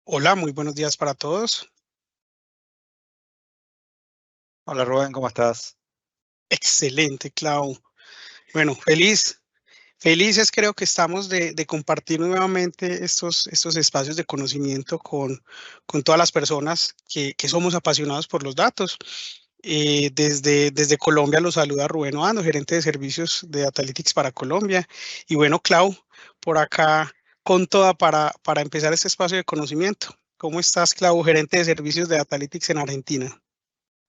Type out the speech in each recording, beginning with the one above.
Hola, muy buenos días para todos. Hola Rubén, ¿cómo estás? Excelente, Clau. Bueno, felices creo que estamos de compartir nuevamente estos espacios de conocimiento con todas las personas que somos apasionados por los datos. Desde Colombia los saluda Rubén Oando, gerente de servicios de Datalytics para Colombia. Y bueno, Clau, por acá con toda para empezar este espacio de conocimiento. ¿Cómo estás, Clau, gerente de servicios de Datalytics en Argentina?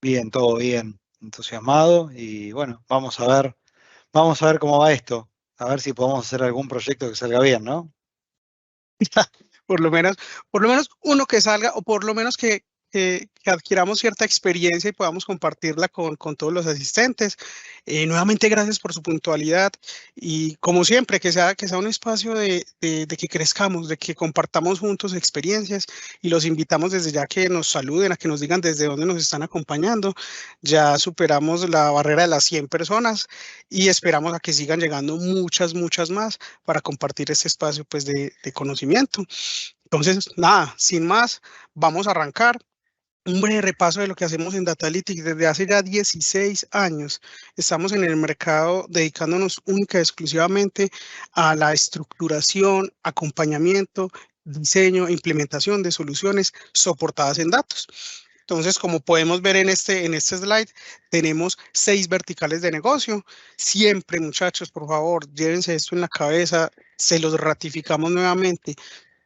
Bien, todo bien, entusiasmado y bueno, vamos a ver cómo va esto, a ver si podemos hacer algún proyecto que salga bien, ¿no? Por lo menos, por lo menos uno que salga, o por lo menos que adquiramos cierta experiencia y podamos compartirla con todos los asistentes. Nuevamente, gracias por su puntualidad y como siempre, que sea un espacio de que crezcamos, de que compartamos juntos experiencias y los invitamos desde ya que nos saluden, a que nos digan desde dónde nos están acompañando. Ya superamos la barrera de las 100 personas y esperamos a que sigan llegando muchas más para compartir este espacio pues de conocimiento. Entonces, nada, sin más, vamos a arrancar. Un breve repaso de lo que hacemos en Datalytics desde hace ya 16 años. Estamos en el mercado dedicándonos única y exclusivamente a la estructuración, acompañamiento, diseño e implementación de soluciones soportadas en datos. Entonces, como podemos ver en este slide, tenemos 6 verticales de negocio. Siempre, muchachos, por favor, llévense esto en la cabeza, se los ratificamos nuevamente.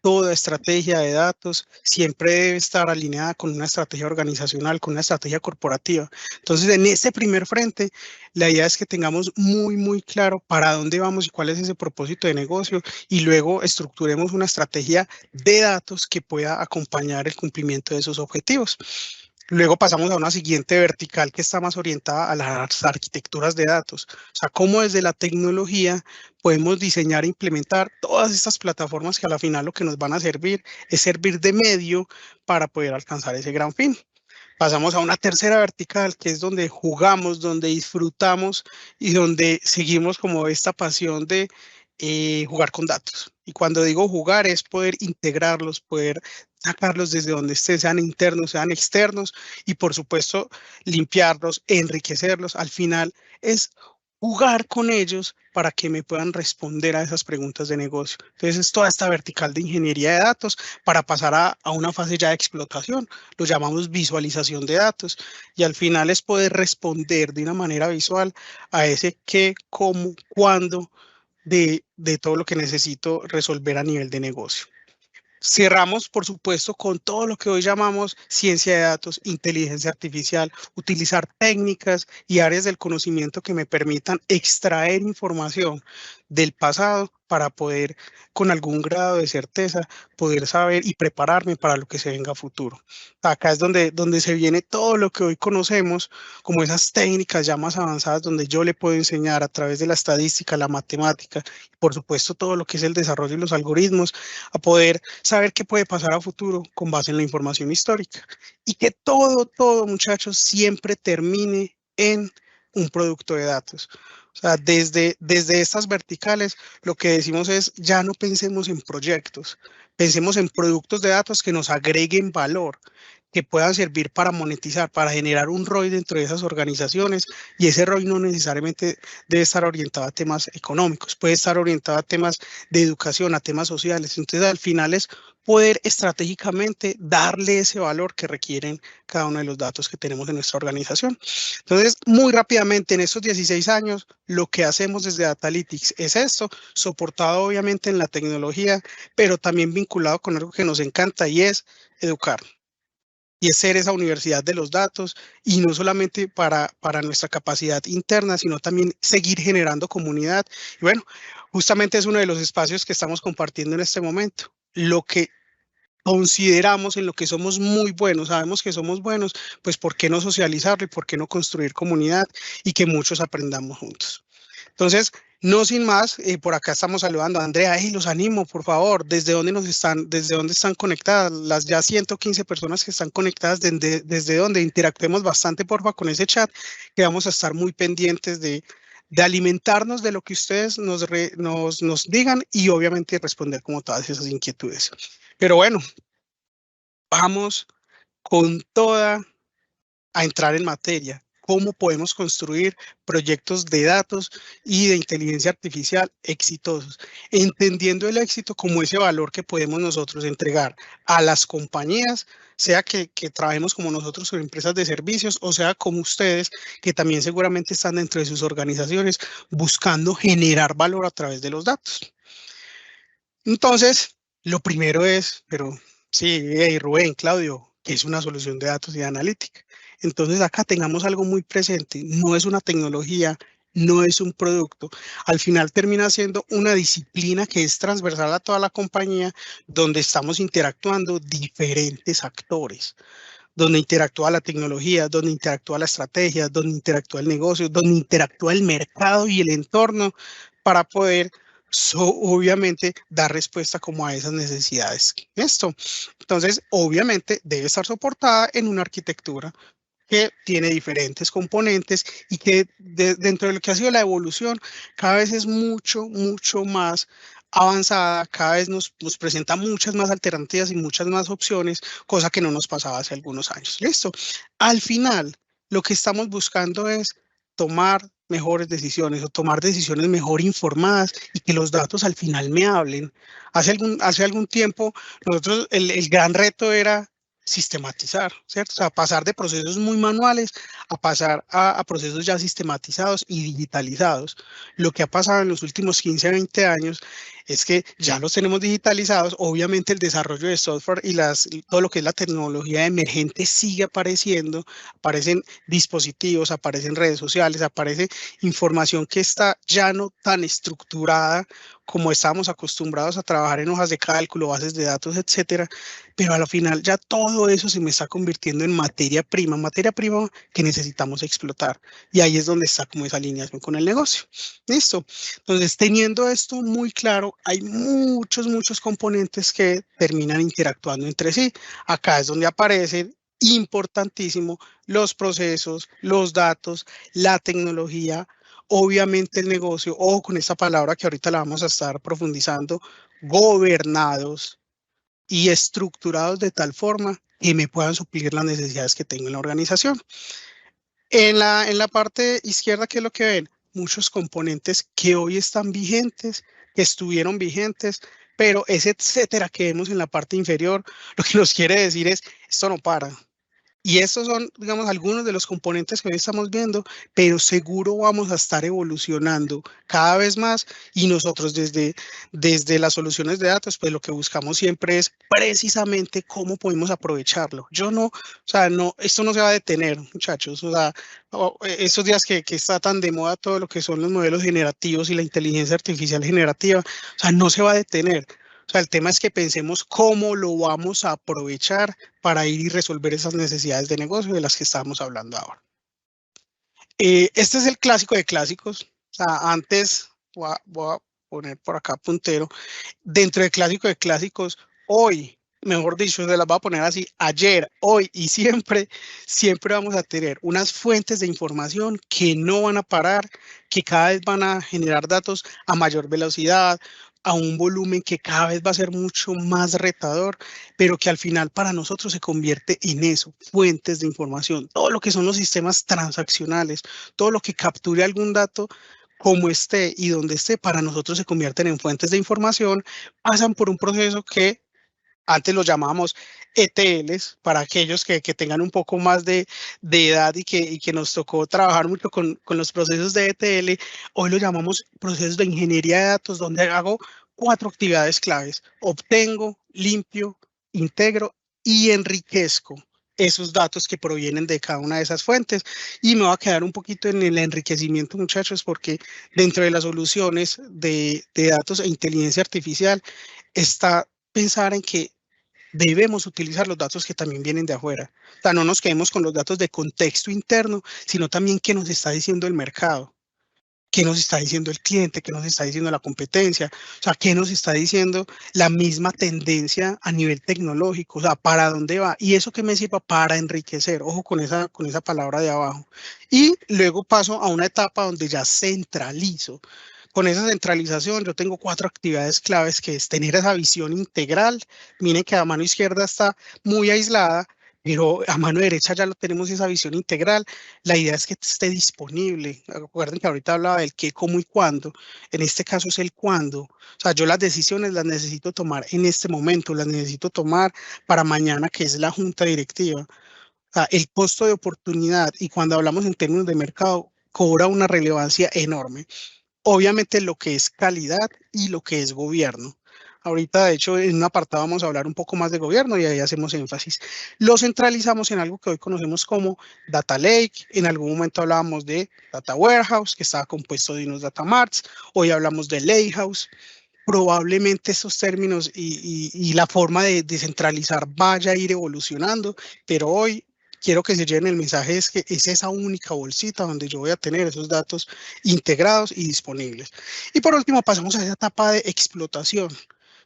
Toda estrategia de datos siempre debe estar alineada con una estrategia organizacional, con una estrategia corporativa. Entonces, en este primer frente, la idea es que tengamos muy claro para dónde vamos y cuál es ese propósito de negocio y luego estructuremos una estrategia de datos que pueda acompañar el cumplimiento de esos objetivos. Luego pasamos a una siguiente vertical que está más orientada a las arquitecturas de datos. O sea, cómo desde la tecnología podemos diseñar e implementar todas estas plataformas que a la final lo que nos van a servir es servir de medio para poder alcanzar ese gran fin. Pasamos a una tercera vertical, que es donde jugamos, donde disfrutamos y donde seguimos como esta pasión de jugar con datos. Y cuando digo jugar es poder integrarlos, poder sacarlos desde donde estén, sean internos, sean externos, y por supuesto limpiarlos, enriquecerlos. Al final es jugar con ellos para que me puedan responder a esas preguntas de negocio. Entonces es toda esta vertical de ingeniería de datos para pasar a una fase ya de explotación. Lo llamamos visualización de datos y al final es poder responder de una manera visual a ese qué, cómo, cuándo de todo lo que necesito resolver a nivel de negocio. Cerramos, por supuesto, con todo lo que hoy llamamos ciencia de datos, inteligencia artificial, utilizar técnicas y áreas del conocimiento que me permitan extraer información del pasado para poder, con algún grado de certeza, poder saber y prepararme para lo que se venga a futuro. Acá es donde se viene todo lo que hoy conocemos, como esas técnicas ya más avanzadas, donde yo le puedo enseñar a través de la estadística, la matemática, y por supuesto todo lo que es el desarrollo de los algoritmos, a poder saber qué puede pasar a futuro con base en la información histórica y que todo, muchachos, siempre termine en un producto de datos. O sea, desde estas verticales, lo que decimos es, ya no pensemos en proyectos, pensemos en productos de datos que nos agreguen valor, que puedan servir para monetizar, para generar un ROI dentro de esas organizaciones, y ese ROI no necesariamente debe estar orientado a temas económicos, puede estar orientado a temas de educación, a temas sociales. Entonces, al final es poder estratégicamente darle ese valor que requieren cada uno de los datos que tenemos en nuestra organización. Entonces, muy rápidamente, en estos 16 años, lo que hacemos desde Datalytics es esto, soportado obviamente en la tecnología, pero también vinculado con algo que nos encanta y es educar y es ser esa universidad de los datos y no solamente para nuestra capacidad interna, sino también seguir generando comunidad. Y bueno, justamente es uno de los espacios que estamos compartiendo en este momento. Lo que consideramos en lo que somos muy buenos, sabemos que somos buenos, pues ¿por qué no socializarlo y por qué no construir comunidad y que muchos aprendamos juntos? Entonces, no sin más, por acá estamos saludando a Andrea. Y los animo, por favor, desde dónde están conectadas? Las ya 115 personas que están conectadas, desde donde interactuemos bastante, porfa, con ese chat, que vamos a estar muy pendientes de alimentarnos de lo que ustedes nos digan y obviamente responder como todas esas inquietudes. Pero bueno, vamos con toda a entrar en materia. ¿Cómo podemos construir proyectos de datos y de inteligencia artificial exitosos? Entendiendo el éxito como ese valor que podemos nosotros entregar a las compañías, sea que trabajemos como nosotros en empresas de servicios o sea como ustedes, que también seguramente están dentro de sus organizaciones buscando generar valor a través de los datos. Entonces, lo primero es, pero sí, hey, Rubén, Claudio, ¿qué es una solución de datos y de analítica? Entonces, acá tengamos algo muy presente, no es una tecnología, no es un producto. Al final termina siendo una disciplina que es transversal a toda la compañía, donde estamos interactuando diferentes actores, donde interactúa la tecnología, donde interactúa la estrategia, donde interactúa el negocio, donde interactúa el mercado y el entorno para poder obviamente dar respuesta como a esas necesidades. Esto, entonces, obviamente debe estar soportada en una arquitectura que tiene diferentes componentes y que dentro de lo que ha sido la evolución, cada vez es mucho más avanzada, cada vez nos presenta muchas más alternativas y muchas más opciones, cosa que no nos pasaba hace algunos años. Listo. Al final, lo que estamos buscando es tomar mejores decisiones o tomar decisiones mejor informadas y que los datos al final me hablen. Hace algún tiempo, nosotros el gran reto era sistematizar, ¿cierto? O sea, pasar de procesos muy manuales a pasar a procesos ya sistematizados y digitalizados. Lo que ha pasado en los últimos 15 20 años es que ya los tenemos digitalizados. Obviamente el desarrollo de software y todo lo que es la tecnología emergente sigue apareciendo, aparecen dispositivos, aparecen redes sociales, aparece información que está ya no tan estructurada como estábamos acostumbrados a trabajar en hojas de cálculo, bases de datos, etcétera, pero a la final ya todo eso se me está convirtiendo en materia prima que necesitamos explotar. Y ahí es donde está como esa alineación con el negocio. ¿Listo? Entonces, teniendo esto muy claro, hay muchos componentes que terminan interactuando entre sí. Acá es donde aparecen importantísimo los procesos, los datos, la tecnología, obviamente el negocio, ojo con esta palabra que ahorita la vamos a estar profundizando, gobernados y estructurados de tal forma que me puedan suplir las necesidades que tengo en la organización. En la parte izquierda, ¿qué es lo que ven? Muchos componentes que hoy están vigentes, que estuvieron vigentes, pero ese etcétera que vemos en la parte inferior, lo que nos quiere decir es, esto no para. Y estos son, digamos, algunos de los componentes que hoy estamos viendo, pero seguro vamos a estar evolucionando cada vez más y nosotros desde las soluciones de datos, pues lo que buscamos siempre es precisamente cómo podemos aprovecharlo. Yo no, o sea, no, esto no se va a detener, muchachos. O sea, estos días que está tan de moda todo lo que son los modelos generativos y la inteligencia artificial generativa, o sea, no se va a detener. O sea, el tema es que pensemos cómo lo vamos a aprovechar para ir y resolver esas necesidades de negocio de las que estamos hablando ahora. Este es el clásico de clásicos. O sea, antes voy a poner por acá puntero. Dentro del clásico de clásicos, hoy, mejor dicho, se las voy a poner así, ayer, hoy y siempre vamos a tener unas fuentes de información que no van a parar, que cada vez van a generar datos a mayor velocidad, a un volumen que cada vez va a ser mucho más retador, pero que al final para nosotros se convierte en eso, fuentes de información, todo lo que son los sistemas transaccionales, todo lo que capture algún dato como esté y donde esté, para nosotros se convierten en fuentes de información, pasan por un proceso que antes lo llamábamos ETLs, para aquellos que tengan un poco más de edad y que nos tocó trabajar mucho con los procesos de ETL, hoy lo llamamos procesos de ingeniería de datos, donde hago 4 actividades claves: obtengo, limpio, integro y enriquezco esos datos que provienen de cada una de esas fuentes. Y me voy a quedar un poquito en el enriquecimiento, muchachos, porque dentro de las soluciones de datos e inteligencia artificial está pensar en que debemos utilizar los datos que también vienen de afuera. O sea, no nos quedemos con los datos de contexto interno, sino también qué nos está diciendo el mercado, qué nos está diciendo el cliente, qué nos está diciendo la competencia, o sea, qué nos está diciendo la misma tendencia a nivel tecnológico, o sea, para dónde va. Y eso que me sirva para enriquecer, ojo con esa palabra de abajo. Y luego paso a una etapa donde ya centralizo con esa centralización yo tengo 4 actividades claves, que es tener esa visión integral. Miren que a mano izquierda está muy aislada, pero a mano derecha ya lo tenemos, esa visión integral. La idea es que esté disponible. Recuerden que ahorita hablaba del qué, cómo y cuándo. En este caso es el cuándo. O sea, yo las decisiones las necesito tomar en este momento, las necesito tomar para mañana, que es la junta directiva. El costo de oportunidad, y cuando hablamos en términos de mercado, cobra una relevancia enorme. Obviamente lo que es calidad y lo que es gobierno. Ahorita, de hecho, en un apartado vamos a hablar un poco más de gobierno y ahí hacemos énfasis. Lo centralizamos en algo que hoy conocemos como Data Lake. En algún momento hablábamos de Data Warehouse, que estaba compuesto de unos Data Marts. Hoy hablamos de Lakehouse. Probablemente estos términos y la forma de descentralizar vaya a ir evolucionando, pero hoy quiero que se lleven el mensaje, es que es esa única bolsita donde yo voy a tener esos datos integrados y disponibles. Y por último, pasamos a esa etapa de explotación.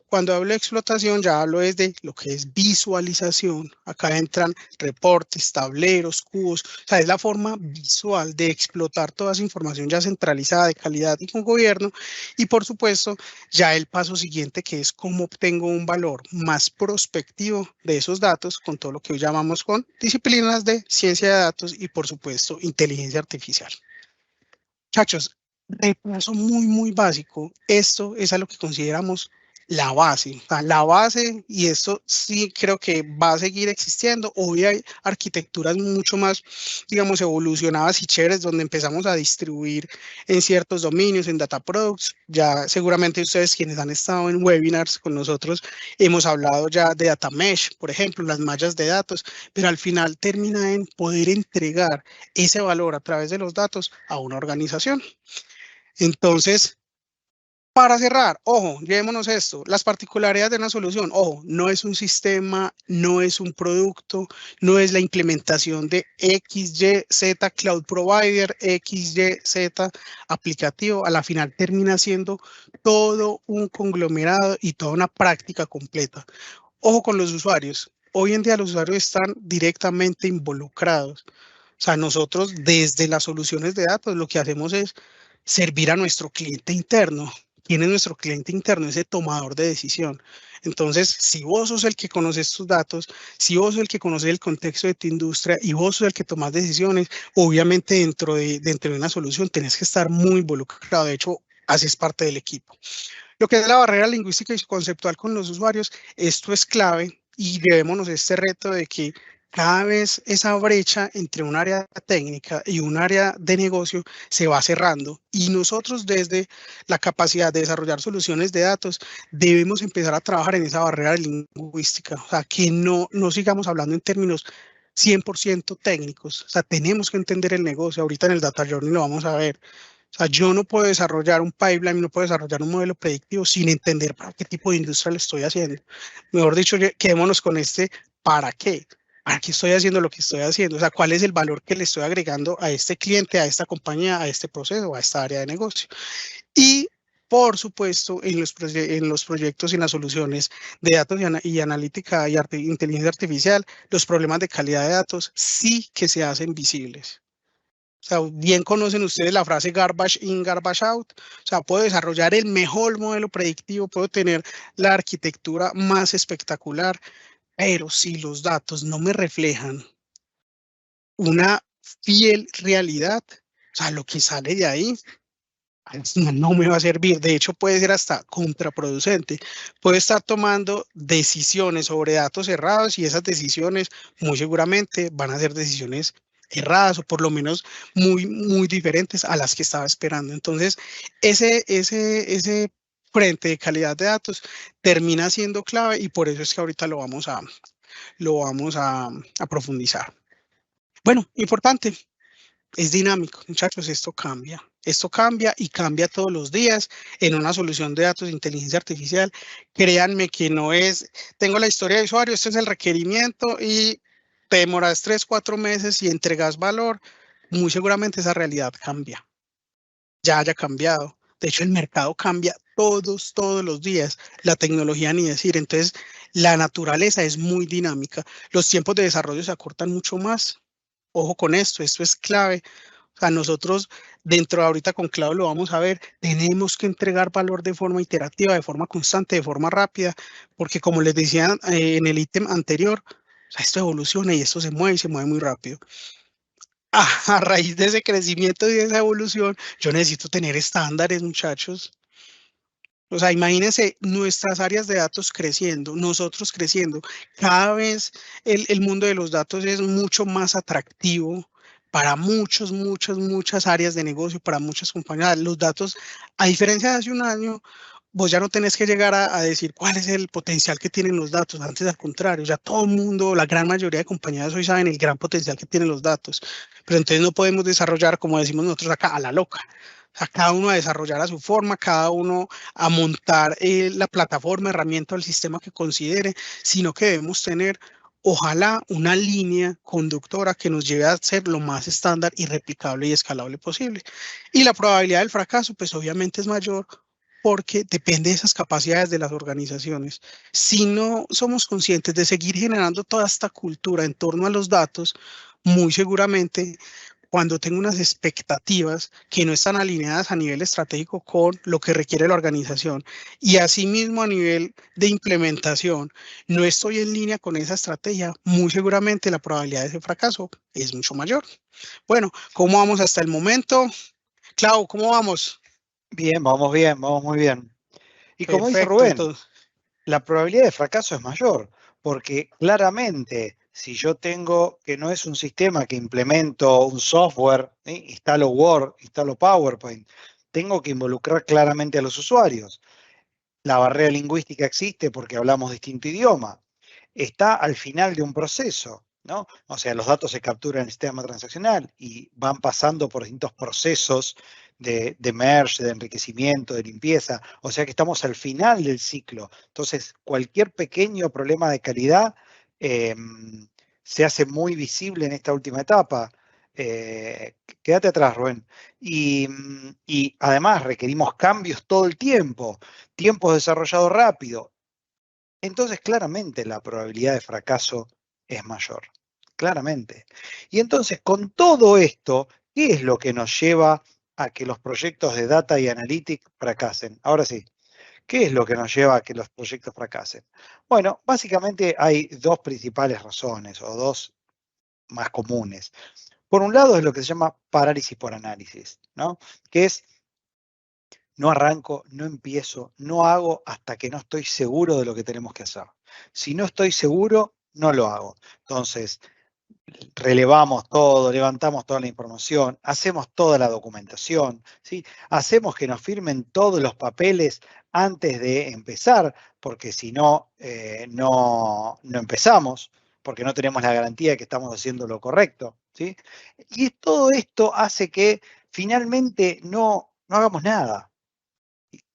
Cuando hablo de explotación, ya hablo desde lo que es visualización. Acá entran reportes, tableros, cubos. O sea, es la forma visual de explotar toda esa información ya centralizada, de calidad y con gobierno. Y por supuesto, ya el paso siguiente, que es cómo obtengo un valor más prospectivo de esos datos, con todo lo que hoy llamamos con disciplinas de ciencia de datos y por supuesto inteligencia artificial. Muchachos, de paso muy básico, esto es a lo que consideramos la base. O sea, la base, y esto sí creo que va a seguir existiendo. Hoy hay arquitecturas mucho más, digamos, evolucionadas y chéveres, donde empezamos a distribuir en ciertos dominios, en data products. Ya seguramente ustedes, quienes han estado en webinars con nosotros, hemos hablado ya de data mesh, por ejemplo, las mallas de datos, pero al final termina en poder entregar ese valor a través de los datos a una organización. Entonces, para cerrar, ojo, llevémonos esto, las particularidades de una solución, ojo, no es un sistema, no es un producto, no es la implementación de XYZ Cloud Provider, XYZ aplicativo, a la final termina siendo todo un conglomerado y toda una práctica completa. Ojo con los usuarios, hoy en día los usuarios están directamente involucrados. O sea, nosotros desde las soluciones de datos lo que hacemos es servir a nuestro cliente interno. ¿Quién es nuestro cliente interno? Ese tomador de decisión. Entonces, si vos sos el que conoces tus datos, si vos sos el que conoces el contexto de tu industria y vos sos el que tomas decisiones, obviamente dentro de una solución tenés que estar muy involucrado. De hecho, haces parte del equipo. Lo que es la barrera lingüística y conceptual con los usuarios, esto es clave y llevémonos este reto de que cada vez esa brecha entre un área técnica y un área de negocio se va cerrando, y nosotros desde la capacidad de desarrollar soluciones de datos debemos empezar a trabajar en esa barrera lingüística, o sea, que no sigamos hablando en términos 100% técnicos. O sea, tenemos que entender el negocio. Ahorita en el Data Journey lo vamos a ver. O sea, yo no puedo desarrollar un pipeline, no puedo desarrollar un modelo predictivo sin entender para qué tipo de industria le estoy haciendo. Mejor dicho, quedémonos con este ¿para qué? ¿Para qué estoy haciendo lo que estoy haciendo? O sea, ¿cuál es el valor que le estoy agregando a este cliente, a esta compañía, a este proceso, a esta área de negocio? Y, por supuesto, en los proyectos y en las soluciones de datos y analítica y inteligencia artificial, los problemas de calidad de datos sí que se hacen visibles. O sea, bien conocen ustedes la frase garbage in, garbage out. O sea, puedo desarrollar el mejor modelo predictivo, puedo tener la arquitectura más espectacular, pero si los datos no me reflejan una fiel realidad, o sea, lo que sale de ahí no me va a servir. De hecho, puede ser hasta contraproducente. Puede estar tomando decisiones sobre datos errados, y esas decisiones muy seguramente van a ser decisiones erradas, o por lo menos muy diferentes a las que estaba esperando. Entonces, ese frente de calidad de datos termina siendo clave, y por eso es que ahorita lo vamos a profundizar. Bueno, importante. Es dinámico, muchachos, esto cambia y cambia todos los días en una solución de datos de inteligencia artificial. Créanme que no es, tengo la historia de usuario, este es el requerimiento y te demoras 3, 4 meses y entregas valor. Muy seguramente esa realidad cambia, ya haya cambiado. De hecho, el mercado cambia todos los días, la tecnología ni decir. Entonces, la naturaleza es muy dinámica. Los tiempos de desarrollo se acortan mucho más. Ojo con esto es clave. O sea, nosotros dentro de ahorita con Cloud lo vamos a ver, tenemos que entregar valor de forma iterativa, de forma constante, de forma rápida, porque como les decía en el ítem anterior, o sea, esto evoluciona y esto se mueve y se mueve muy rápido. A raíz de ese crecimiento y de esa evolución, yo necesito tener estándares, muchachos. O sea, imagínense nuestras áreas de datos creciendo, nosotros creciendo. Cada vez el mundo de los datos es mucho más atractivo para muchas áreas de negocio, para muchas compañías. Los datos, a diferencia de hace un año, vos ya no tenés que llegar a decir cuál es el potencial que tienen los datos. Antes, al contrario, ya todo el mundo, la gran mayoría de compañías hoy saben el gran potencial que tienen los datos. Pero entonces no podemos desarrollar, como decimos nosotros acá, a la loca. O sea, cada uno a desarrollar a su forma, cada uno a montar la plataforma, herramienta o el sistema que considere, sino que debemos tener, ojalá, una línea conductora que nos lleve a ser lo más estándar y replicable y escalable posible. Y la probabilidad del fracaso, pues obviamente es mayor porque depende de esas capacidades de las organizaciones. Si no somos conscientes de seguir generando toda esta cultura en torno a los datos, muy seguramente cuando tengo unas expectativas que no están alineadas a nivel estratégico con lo que requiere la organización y asimismo a nivel de implementación, no estoy en línea con esa estrategia, muy seguramente la probabilidad de ese fracaso es mucho mayor. Bueno, ¿cómo vamos hasta el momento? Clau, ¿cómo vamos? Bien, vamos muy bien. Y como dice Perfecto, Rubén, entonces. la probabilidad de fracaso es mayor, porque claramente si yo tengo que no es un sistema que implemento un software, ¿sí? Instalo Word, instalo PowerPoint, tengo que involucrar claramente a los usuarios. La barrera lingüística existe porque hablamos distinto idioma. Está al final de un proceso, ¿no? O sea, los datos se capturan en el sistema transaccional y van pasando por distintos procesos de merge, de enriquecimiento, de limpieza. O sea que estamos al final del ciclo. Entonces, cualquier pequeño problema de calidad eh, se hace muy visible en esta última etapa. Quédate atrás, Rubén. Y además requerimos cambios todo el tiempo, tiempos desarrollados rápido. Entonces, claramente la probabilidad de fracaso es mayor. Claramente. Y entonces, con todo esto, ¿qué es lo que nos lleva a que los proyectos de Data y Analytics fracasen? Ahora sí, ¿qué es lo que nos lleva a que los proyectos fracasen? Bueno, básicamente hay dos principales razones o dos más comunes. Por un lado es lo que se llama parálisis por análisis, ¿no? Que es no arranco, no empiezo, no hago hasta que no estoy seguro de lo que tenemos que hacer. Si no estoy seguro, no lo hago. Entonces, relevamos todo, levantamos toda la información, hacemos toda la documentación, ¿sí? Hacemos que nos firmen todos los papeles antes de empezar, porque si no, no empezamos, porque no tenemos la garantía de que estamos haciendo lo correcto, ¿sí? Y todo esto hace que finalmente no hagamos nada.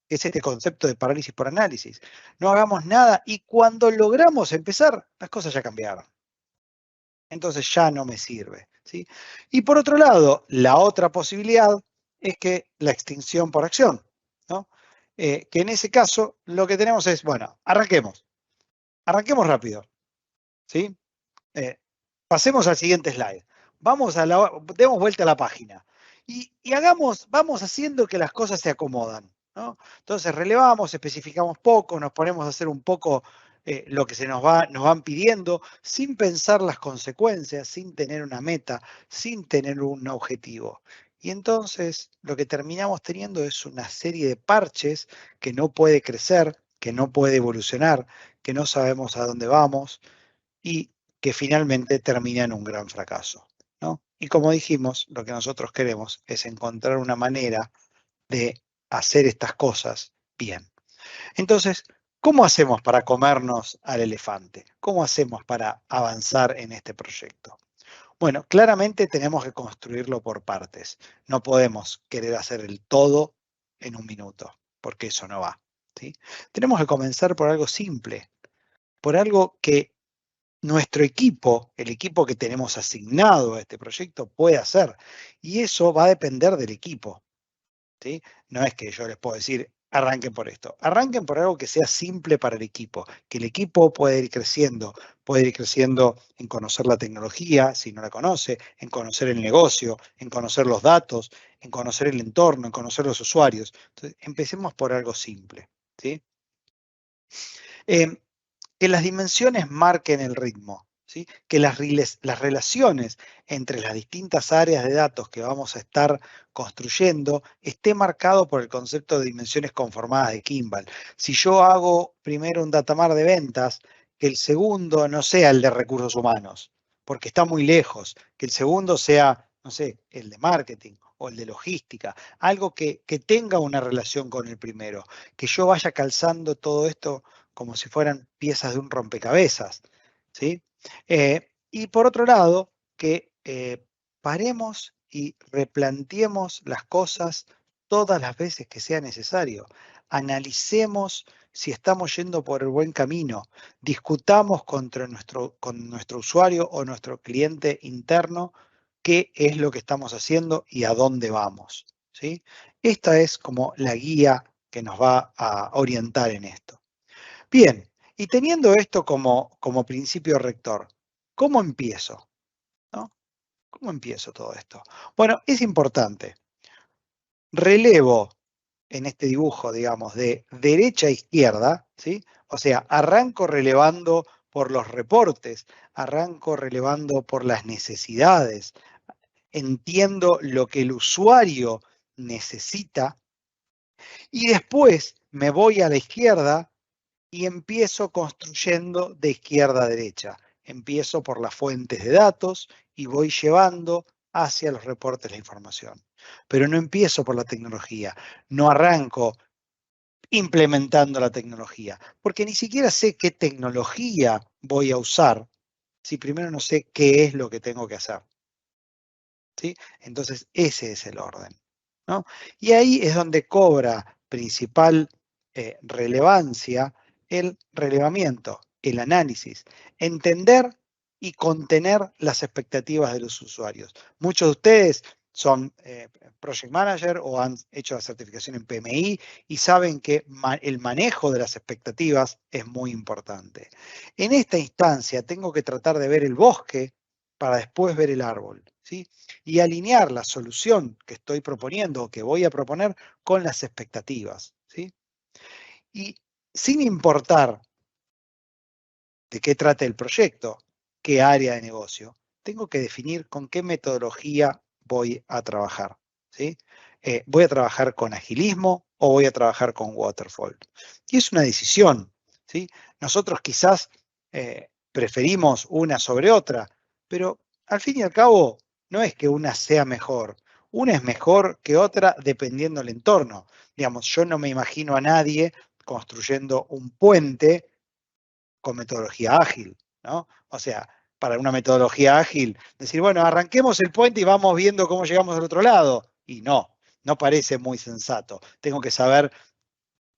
Es este concepto de parálisis por análisis. No hagamos nada y cuando logramos empezar, las cosas ya cambiaron. Entonces ya no me sirve, ¿sí? Y por otro lado, la otra posibilidad es que la extinción por acción, ¿no? Que en ese caso lo que tenemos es, bueno, arranquemos rápido, ¿sí? Pasemos al siguiente slide. Demos vuelta a la página y vamos haciendo que las cosas se acomodan, ¿no? Entonces relevamos, especificamos poco, nos ponemos a hacer un poco lo que nos van pidiendo, sin pensar las consecuencias, sin tener una meta, sin tener un objetivo. Y entonces lo que terminamos teniendo es una serie de parches que no puede crecer, que no puede evolucionar, que no sabemos a dónde vamos y que finalmente termina en un gran fracaso, ¿no? Y como dijimos, lo que nosotros queremos es encontrar una manera de hacer estas cosas bien. Entonces, ¿cómo hacemos para comernos al elefante? ¿Cómo hacemos para avanzar en este proyecto? Bueno, claramente tenemos que construirlo por partes. No podemos querer hacer el todo en un minuto, porque eso no va, ¿sí? Tenemos que comenzar por algo simple, por algo que nuestro equipo, el equipo que tenemos asignado a este proyecto, puede hacer. Y eso va a depender del equipo, ¿sí? No es que yo les puedo decir, arranquen por esto. Arranquen por algo que sea simple para el equipo, que el equipo pueda ir creciendo en conocer la tecnología, si no la conoce, en conocer el negocio, en conocer los datos, en conocer el entorno, en conocer los usuarios. Entonces, empecemos por algo simple, ¿sí? Que las dimensiones marquen el ritmo, ¿sí? Que las relaciones entre las distintas áreas de datos que vamos a estar construyendo esté marcado por el concepto de dimensiones conformadas de Kimball. Si yo hago primero un datamar de ventas, que el segundo no sea el de recursos humanos, porque está muy lejos, que el segundo sea, no sé, el de marketing o el de logística, algo que tenga una relación con el primero, que yo vaya calzando todo esto como si fueran piezas de un rompecabezas, ¿sí? Y por otro lado, que paremos y replanteemos las cosas todas las veces que sea necesario. Analicemos si estamos yendo por el buen camino. Discutamos con nuestro usuario o nuestro cliente interno qué es lo que estamos haciendo y a dónde vamos, ¿sí? Esta es como la guía que nos va a orientar en esto. Bien, y teniendo esto como principio rector, ¿cómo empiezo? ¿No? ¿Cómo empiezo todo esto? Bueno, es importante. Relevo en este dibujo, digamos, de derecha a izquierda, ¿sí? O sea, arranco relevando por los reportes, arranco relevando por las necesidades, entiendo lo que el usuario necesita y después me voy a la izquierda y empiezo construyendo de izquierda a derecha. Empiezo por las fuentes de datos y voy llevando hacia los reportes la información. Pero no empiezo por la tecnología, no arranco implementando la tecnología, porque ni siquiera sé qué tecnología voy a usar si primero no sé qué es lo que tengo que hacer, ¿sí? Entonces ese es el orden, ¿no? Y ahí es donde cobra principal relevancia el relevamiento, el análisis, entender y contener las expectativas de los usuarios. Muchos de ustedes son project manager o han hecho la certificación en PMI y saben que el manejo de las expectativas es muy importante. En esta instancia tengo que tratar de ver el bosque para después ver el árbol, ¿sí? Y alinear la solución que estoy proponiendo o que voy a proponer con las expectativas, ¿sí? Y sin importar de qué trate el proyecto, qué área de negocio, tengo que definir con qué metodología voy a trabajar, ¿sí? ¿Voy a trabajar con agilismo o voy a trabajar con waterfall? Y es una decisión, ¿sí? Nosotros quizás preferimos una sobre otra, pero al fin y al cabo no es que una sea mejor. Una es mejor que otra dependiendo del entorno. Digamos, yo no me imagino a nadie construyendo un puente con metodología ágil, ¿no? O sea, para una metodología ágil, decir, bueno, arranquemos el puente y vamos viendo cómo llegamos al otro lado. Y no parece muy sensato. Tengo que saber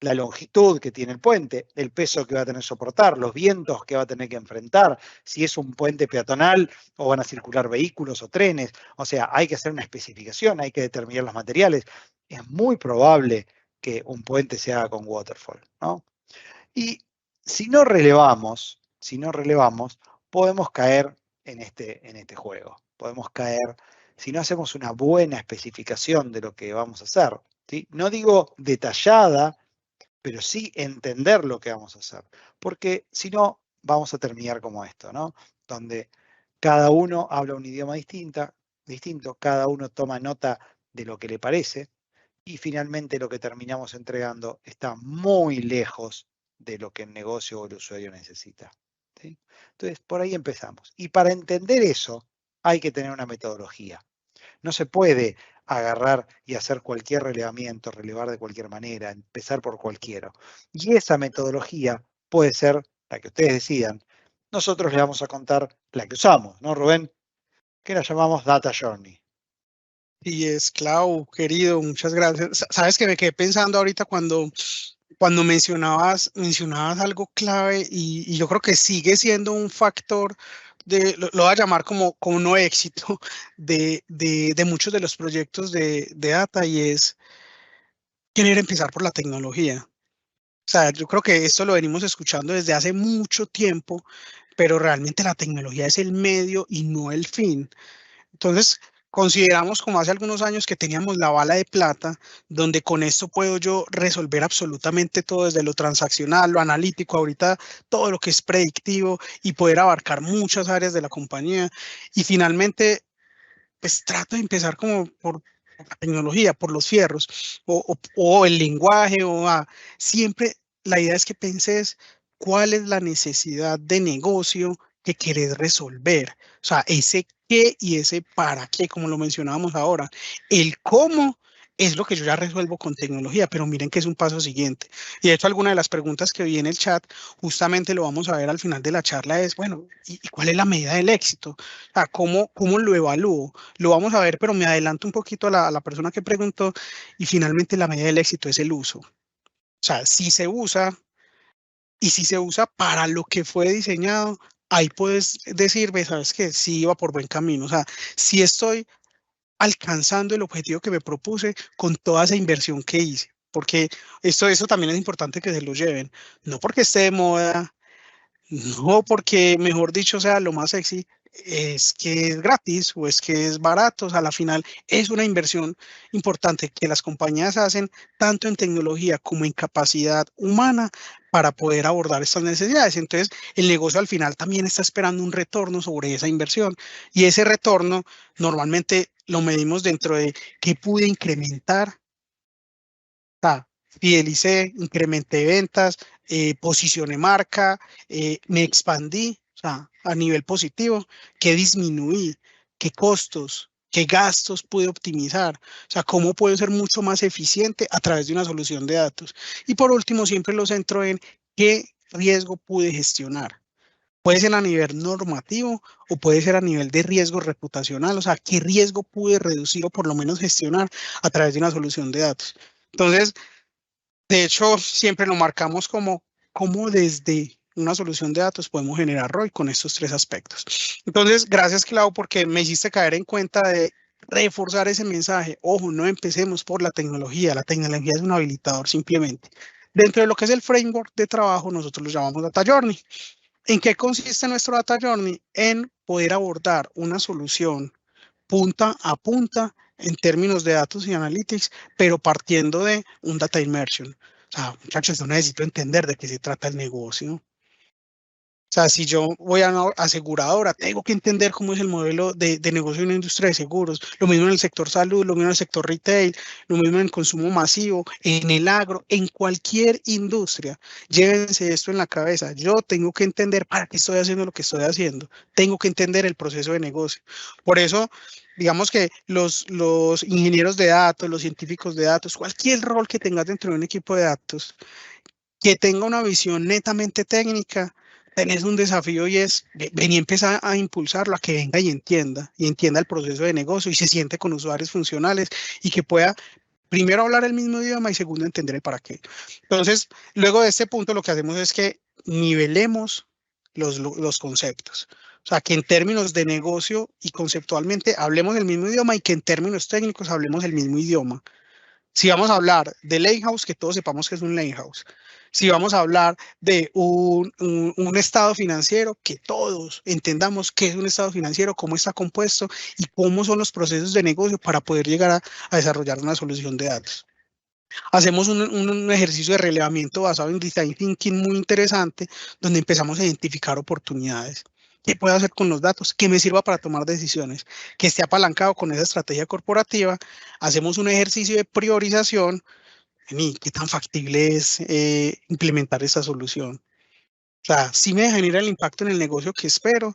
la longitud que tiene el puente, el peso que va a tener que soportar, los vientos que va a tener que enfrentar, si es un puente peatonal o van a circular vehículos o trenes. O sea, hay que hacer una especificación, hay que determinar los materiales. Es muy probable que un puente se haga con waterfall, ¿no? Y si no relevamos, podemos caer en este juego. Podemos caer si no hacemos una buena especificación de lo que vamos a hacer, ¿sí? No digo detallada, pero sí entender lo que vamos a hacer. Porque si no, vamos a terminar como esto, ¿no? Donde cada uno habla un idioma distinto, cada uno toma nota de lo que le parece, y finalmente lo que terminamos entregando está muy lejos de lo que el negocio o el usuario necesita, ¿sí? Entonces, por ahí empezamos. Y para entender eso, hay que tener una metodología. No se puede agarrar y hacer cualquier relevamiento, relevar de cualquier manera, empezar por cualquiera. Y esa metodología puede ser la que ustedes decidan. Nosotros les vamos a contar la que usamos, ¿no, Rubén? Que la llamamos Data Journey. Y es Clau, querido, muchas gracias. Sabes que me quedé pensando ahorita cuando mencionabas algo clave y yo creo que sigue siendo un factor lo voy a llamar como no éxito de muchos de los proyectos de data y es querer empezar por la tecnología. O sea, yo creo que esto lo venimos escuchando desde hace mucho tiempo, pero realmente la tecnología es el medio y no el fin. Entonces, consideramos como hace algunos años que teníamos la bala de plata, donde con esto puedo yo resolver absolutamente todo desde lo transaccional, lo analítico, ahorita todo lo que es predictivo y poder abarcar muchas áreas de la compañía. Y finalmente, pues trato de empezar como por la tecnología, por los fierros, o el lenguaje, siempre la idea es que penses cuál es la necesidad de negocio que querés resolver. O sea, ese qué y ese para qué, como lo mencionábamos ahora. El cómo es lo que yo ya resuelvo con tecnología, pero miren que es un paso siguiente. Y de hecho, alguna de las preguntas que vi en el chat, justamente lo vamos a ver al final de la charla, es, bueno, ¿y cuál es la medida del éxito? O sea, ¿cómo lo evalúo? Lo vamos a ver, pero me adelanto un poquito a la persona que preguntó y finalmente la medida del éxito es el uso. O sea, si se usa y si se usa para lo que fue diseñado, ahí puedes decir, "Ve, sabes que sí iba por buen camino. O sea, si estoy alcanzando el objetivo que me propuse con toda esa inversión que hice. Porque eso también es importante que se lo lleven. No porque esté de moda, no, porque mejor dicho sea lo más sexy, es que es gratis o es que es barato. O sea, a la final es una inversión importante que las compañías hacen tanto en tecnología como en capacidad humana para poder abordar estas necesidades. Entonces, el negocio al final también está esperando un retorno sobre esa inversión y ese retorno normalmente lo medimos dentro de qué pude incrementar. Fidelicé, incrementé ventas, posicioné marca, me expandí, o sea, a nivel positivo, qué disminuí, qué costos, qué gastos pude optimizar, o sea, cómo puedo ser mucho más eficiente a través de una solución de datos. Y por último, siempre lo centro en qué riesgo pude gestionar. Puede ser a nivel normativo o puede ser a nivel de riesgo reputacional, o sea, qué riesgo pude reducir o por lo menos gestionar a través de una solución de datos. Entonces, de hecho, siempre lo marcamos como desde una solución de datos podemos generar ROI con estos tres aspectos. Entonces, gracias, Clau, porque me hiciste caer en cuenta de reforzar ese mensaje. Ojo, no empecemos por la tecnología. La tecnología es un habilitador simplemente. Dentro de lo que es el framework de trabajo, nosotros lo llamamos Data Journey. ¿En qué consiste nuestro Data Journey? En poder abordar una solución punta a punta en términos de datos y analytics, pero partiendo de un data immersion. O sea, muchachos, yo necesito entender de qué se trata el negocio. O sea, si yo voy a una aseguradora, tengo que entender cómo es el modelo de negocio en la industria de seguros. Lo mismo en el sector salud, lo mismo en el sector retail, lo mismo en el consumo masivo, en el agro, en cualquier industria. Llévense esto en la cabeza. Yo tengo que entender para qué estoy haciendo lo que estoy haciendo. Tengo que entender el proceso de negocio. Por eso, digamos que los ingenieros de datos, los científicos de datos, cualquier rol que tengas dentro de un equipo de datos, que tenga una visión netamente técnica, tenés un desafío y es venir a empezar a impulsarlo, a que venga y entienda el proceso de negocio y se siente con usuarios funcionales y que pueda primero hablar el mismo idioma y segundo entender el para qué. Entonces, luego de este punto lo que hacemos es que nivelemos los conceptos. O sea, que en términos de negocio y conceptualmente hablemos el mismo idioma y que en términos técnicos hablemos el mismo idioma. Si vamos a hablar de lakehouse, que todos sepamos que es un lakehouse. Si vamos a hablar de un estado financiero, que todos entendamos qué es un estado financiero, cómo está compuesto y cómo son los procesos de negocio para poder llegar a desarrollar una solución de datos. Hacemos un ejercicio de relevamiento basado en design thinking muy interesante, donde empezamos a identificar oportunidades. ¿Qué puedo hacer con los datos? ¿Qué me sirva para tomar decisiones? Que esté apalancado con esa estrategia corporativa. Hacemos un ejercicio de priorización. ¿Y qué tan factible es implementar esa solución? O sea, si me genera el impacto en el negocio que espero.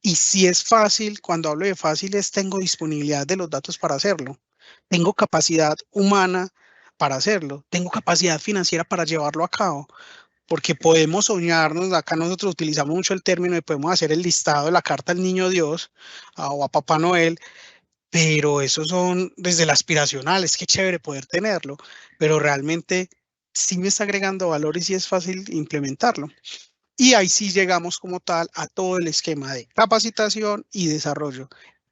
Y si es fácil, cuando hablo de fácil es tengo disponibilidad de los datos para hacerlo. Tengo capacidad humana para hacerlo. Tengo capacidad financiera para llevarlo a cabo. Porque podemos soñarnos, acá nosotros utilizamos mucho el término de podemos hacer el listado de la carta al niño Dios o a Papá Noel, pero esos son desde el aspiracional, es que chévere poder tenerlo, pero realmente sí me está agregando valor y sí es fácil implementarlo. Y ahí sí llegamos como tal a todo el esquema de capacitación y desarrollo.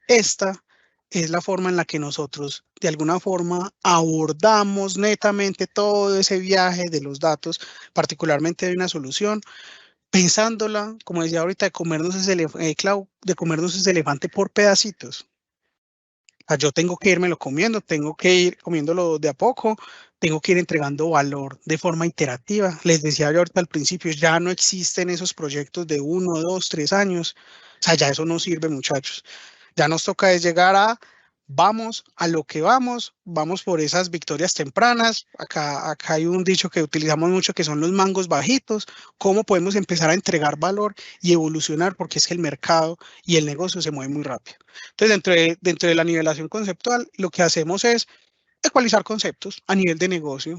Esta es la forma en la que nosotros, de alguna forma, abordamos netamente todo ese viaje de los datos, particularmente de una solución, pensándola, como decía ahorita, de comernos ese elefante por pedacitos. O sea, yo tengo que irmelo comiendo, tengo que ir comiéndolo de a poco, tengo que ir entregando valor de forma iterativa. Les decía yo ahorita al principio, ya no existen esos proyectos de 1, 2, 3 años. O sea, ya eso no sirve, muchachos. Ya nos toca es llegar a, vamos a lo que vamos por esas victorias tempranas. Acá hay un dicho que utilizamos mucho que son los mangos bajitos. ¿Cómo podemos empezar a entregar valor y evolucionar? Porque es que el mercado y el negocio se mueve muy rápido. Entonces, dentro de la nivelación conceptual, lo que hacemos es ecualizar conceptos a nivel de negocio.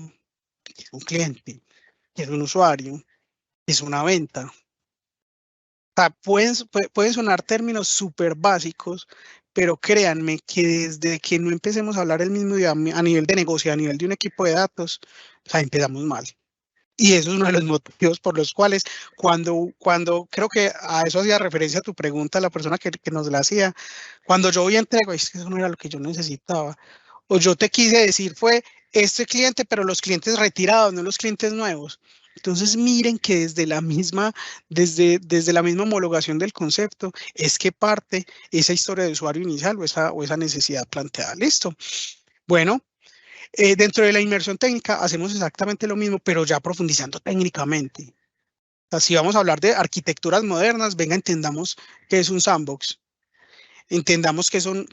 ¿Qué es un cliente? ¿Qué es un usuario? ¿Qué es una venta? O sea, pueden sonar términos súper básicos, pero créanme que desde que no empecemos a hablar el mismo idioma a nivel de negocio, a nivel de un equipo de datos, o sea, empezamos mal. Y eso es uno de los motivos por los cuales cuando creo que a eso hacía referencia a tu pregunta, la persona que nos la hacía, cuando yo voy a entrego, es que eso no era lo que yo necesitaba. O yo te quise decir fue este cliente, pero los clientes retirados, no los clientes nuevos. Entonces miren que desde la misma homologación del concepto es que parte esa historia de usuario inicial o esa necesidad planteada. Listo. Bueno, dentro de la inmersión técnica hacemos exactamente lo mismo, pero ya profundizando técnicamente. O sea, si vamos a hablar de arquitecturas modernas, venga, entendamos qué es un sandbox. Entendamos